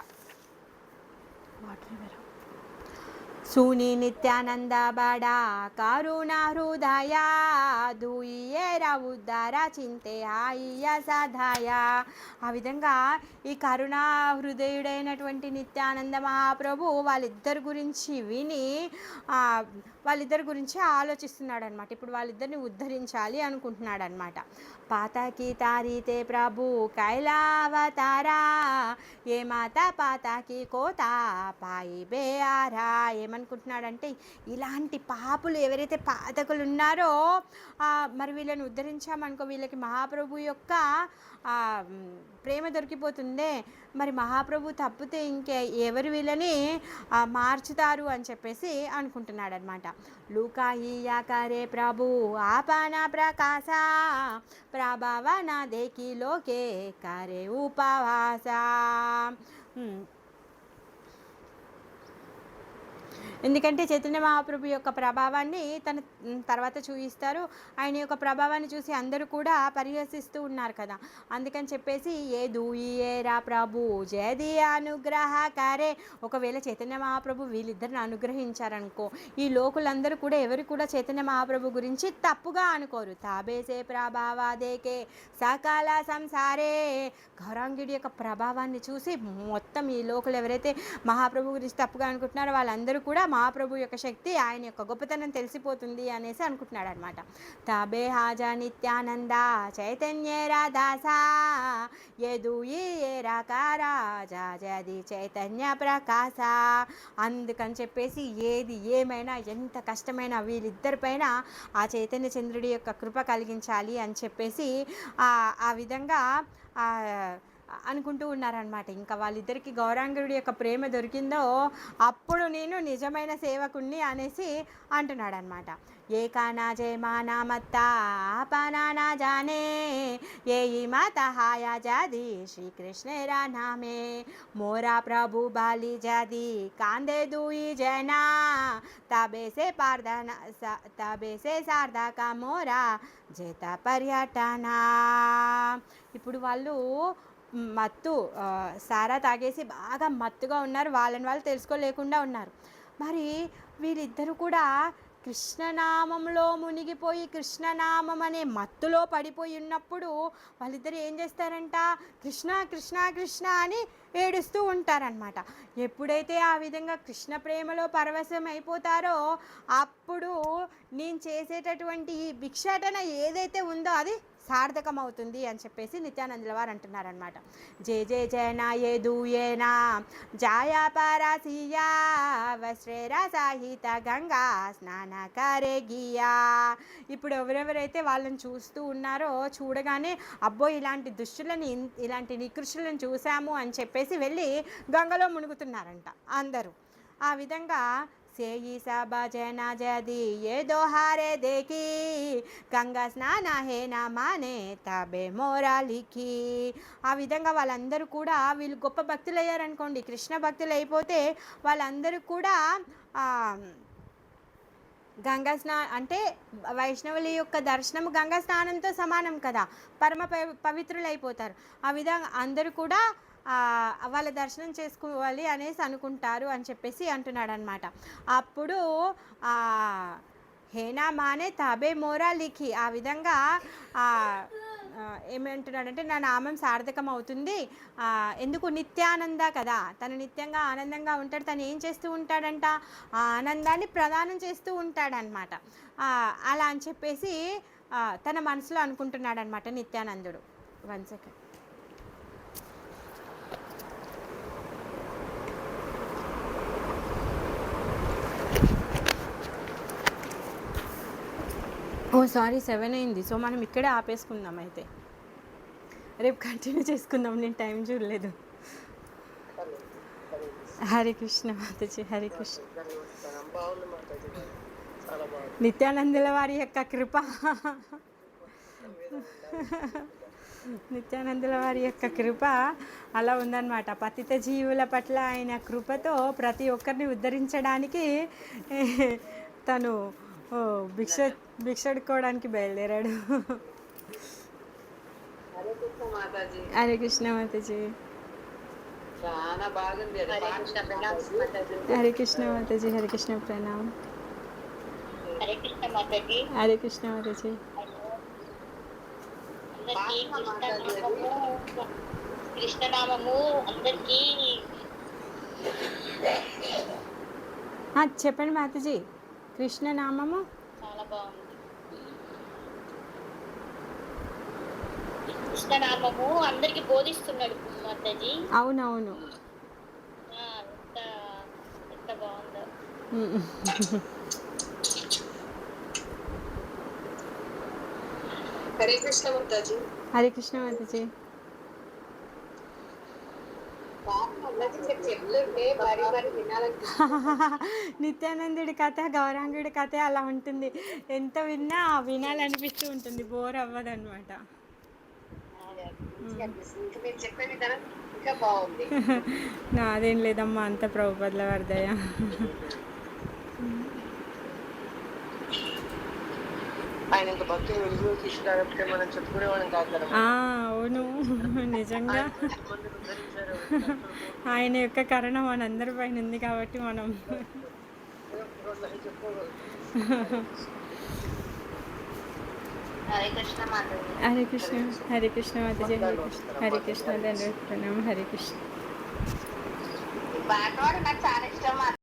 सुनी नित्यानंद बड़ा करुणा हृदय दुईरा उद्धारा చింతే హాయియ సాధాయ. ఆ విధంగా ఈ కరుణా హృదయుడైనటువంటి నిత్యానంద మహాప్రభు వాళ్ళిద్దరి గురించి విని వాళ్ళిద్దరి గురించి ఆలోచిస్తున్నాడు అనమాట. ఇప్పుడు వాళ్ళిద్దరిని ఉద్ధరించాలి అనుకుంటున్నాడు అనమాట. పాతాకి తారీతే ప్రభు కైలావతారా, ఏ మాత పాతాకి కోత పాయి బేయారా. ఏమనుకుంటున్నాడంటే ఇలాంటి పాపులు ఎవరైతే పాతకులు ఉన్నారో మరి వీళ్ళని ఉద్ధరించామనుకో వీళ్ళకి మహాప్రభు యొక్క ప్రేమ దొరికిపోతుందే, మరి మహాప్రభు తప్పితే ఇంకే ఎవరు వీళ్ళని మార్చుతారు అని చెప్పేసి అనుకుంటున్నాడు అనమాట. లూకాహియా కరే ప్రభు ఆపాన ప్రకాశ, ప్రభావ నా దేకి లోకే కరే ఉపవాస. ఎందుకంటే చైతన్య మహాప్రభు యొక్క ప్రభావాన్ని తన తర్వాత చూపిస్తారు. ఆయన యొక్క ప్రభావాన్ని చూసి అందరూ కూడా పరిహసిస్తూ ఉన్నారు కదా, అందుకని చెప్పేసి ఏ దూయేరా ప్రభు జయది అనుగ్రహ కరే. ఒకవేళ చైతన్య మహాప్రభు వీళ్ళిద్దరిని అనుగ్రహించారనుకో ఈ లోకులందరూ కూడా ఎవరు కూడా చైతన్య మహాప్రభు గురించి తప్పుగా అనుకోరు. తాబేసే ప్రభావాదేకే సకాల సంసారే. గౌరాంగుడి యొక్క ప్రభావాన్ని చూసి మొత్తం ఈ లోకులు ఎవరైతే మహాప్రభు గురించి తప్పుగా అనుకుంటున్నారో వాళ్ళందరూ కూడా మహాప్రభు యొక్క శక్తి ఆయన యొక్క గొప్పతనం తెలిసిపోతుంది అనేసి అనుకుంటున్నాడు అనమాట. తాబే హాజా నిత్యానంద చైతన్య రాధాసా యదుయి రాజాది చైతన్య ప్రకాశ. అందుకని చెప్పేసి ఏది ఏమైనా ఎంత కష్టమైనా వీళ్ళిద్దరిపైన ఆ చైతన్య చంద్రుడి యొక్క కృప కలిగించాలి అని చెప్పేసి ఆ విధంగా అనుకుంటూ ఉన్నారనమాట. ఇంకా వాళ్ళిద్దరికి గౌరాంగుడి యొక్క ప్రేమ దొరికిందో అప్పుడు నేను నిజమైన సేవకుణ్ణి అనేసి అంటున్నాడు అనమాట. ఏకానా జయమానా మత్తా ఆపానా జానే ఏ మాత హాయా జాది శ్రీకృష్ణ రామే మోరా ప్రభు బాలి జాది కాందే దూయి జనా తబేసే పార్దనా తబేసే సార్దాకా మోరా జేత పర్యటనా. ఇప్పుడు వాళ్ళు మత్తు సారా తాగేసి బాగా మత్తుగా ఉన్నారు, వాళ్ళని వాళ్ళు తెలుసుకోలేకుండా ఉన్నారు. మరి వీళ్ళిద్దరూ కూడా కృష్ణనామంలో మునిగిపోయి కృష్ణనామం అనే మత్తులో పడిపోయి ఉన్నప్పుడు వాళ్ళిద్దరు ఏం చేస్తారంట, కృష్ణ కృష్ణ కృష్ణ అని ఏడుస్తూ ఉంటారనమాట. ఎప్పుడైతే ఆ విధంగా కృష్ణ ప్రేమలో పరవశం అయిపోతారో అప్పుడు నేను చేసేటటువంటి ఈ భిక్షాటన ఏదైతే ఉందో అది సార్థకం అవుతుంది అని చెప్పేసి నిత్యానందుల వారు అంటున్నారనమాట. జయ జయ జయనా ఏ దూయేనా జాయా పారాసియా వశ్రేరా సాహిత గంగా స్నాన కరే గియా. ఇప్పుడు ఎవరెవరైతే వాళ్ళని చూస్తూ ఉన్నారో చూడగానే అబ్బో ఇలాంటి దుష్టులని ఇలాంటి నికృష్టులను చూసాము అని చెప్పేసి వెళ్ళి గంగలో మునుగుతున్నారంట అందరూ. ఆ విధంగా సేయి సబ జన జది ఏ దోహారే దేకి గంగా స్నాన హే నా మానే తబే మోరా లిఖి. ఆ విధంగా వాళ్ళందరూ కూడా వీళ్ళు గొప్ప భక్తులు అయ్యారనుకోండి, కృష్ణ భక్తులు అయిపోతే వాళ్ళందరూ కూడా గంగా అంటే వైష్ణవుల యొక్క దర్శనము గంగా స్నానంతో సమానం కదా, పరమ పవిత్రులు అయిపోతారు. ఆ విధంగా అందరూ కూడా వాళ్ళ దర్శనం చేసుకోవాలి అనేసి అనుకుంటారు అని చెప్పేసి అంటున్నాడు అనమాట. అప్పుడు హేనా మానే తాబే మోరా లిఖి. ఆ విధంగా ఏమంటున్నాడంటే నా నామం సార్థకం అవుతుంది. ఎందుకు నిత్యానంద కదా, తను నిత్యంగా ఆనందంగా ఉంటాడు. తను ఏం చేస్తూ ఉంటాడంట, ఆ ఆనందాన్ని ప్రదానం చేస్తూ ఉంటాడనమాట. అలా అని చెప్పేసి తన మనసులో అనుకుంటున్నాడనమాట నిత్యానందుడు. 1 సెకండ్. సారీ 7 అయింది. సో మనం ఇక్కడే ఆపేసుకుందాం, అయితే రేపు కంటిన్యూ చేసుకుందాం. నేను టైం చూడలేదు. హరే కృష్ణ మాతాజీ, హరే కృష్ణ. నిత్యానందుల వారి యొక్క కృప, నిత్యానందుల వారి యొక్క కృప అలా ఉందన్నమాట. పతిత జీవుల పట్ల ఆయన కృపతో ప్రతి ఒక్కరిని ఉద్ధరించడానికి తను భిక్షడుకోవడానికి బయలుదేరాడు. హరే కృష్ణ మాతాజీ, చాలా బాగుంది. హరే కృష్ణ మాతాజీ, హరే కృష్ణ ప్రణామ్. హరే కృష్ణ మాతాజీ, హరే కృష్ణ మాతాజీ. కృష్ణనామము అందరికీ చెప్పండి మాతాజీ. కృష్ణనామము చాలా బాగుంది. కృష్ణనామము అందరికి బోధిస్తున్నాడు మాతాజీ. అవునవును. ఎంత ఎంత బాగుందో. హరే కృష్ణ మాతాజీ. హరే కృష్ణ మాతాజీ. చెప్తుంటే మరి మరి వినాలనిపిస్తుంది. నిత్యానందుడి కథ, గౌరాంగుడి కథ అలా ఉంటుంది. ఎంత విన్నా వినాలనిపిస్తూ ఉంటుంది, బోర్ అవ్వదన్నమాట. ఇంకా మీరు చెప్పే విధానం ఇంకా బాగుంది. నాదేం లేదమ్మా, అంత ప్రభుపదుల వర్దయ. ఆయన ఇంకా భక్తులు వెలుగు తీసుకురాకపోతే మనం చెప్పుకునేవాళ్ళం కాదు కదా. అవును, నిజంగా ఆయన యొక్క కరుణ మనందరి పైన ఉంది కాబట్టి మనం హరే కృష్ణ మాతాజీ. హరే కృష్ణ. హరే కృష్ణ మాతాజీ. హరే కృష్ణ. దండ ప్రణామం. హరే కృష్ణ. ఈ పాట పాడు నాకు చాలా ఇష్టం.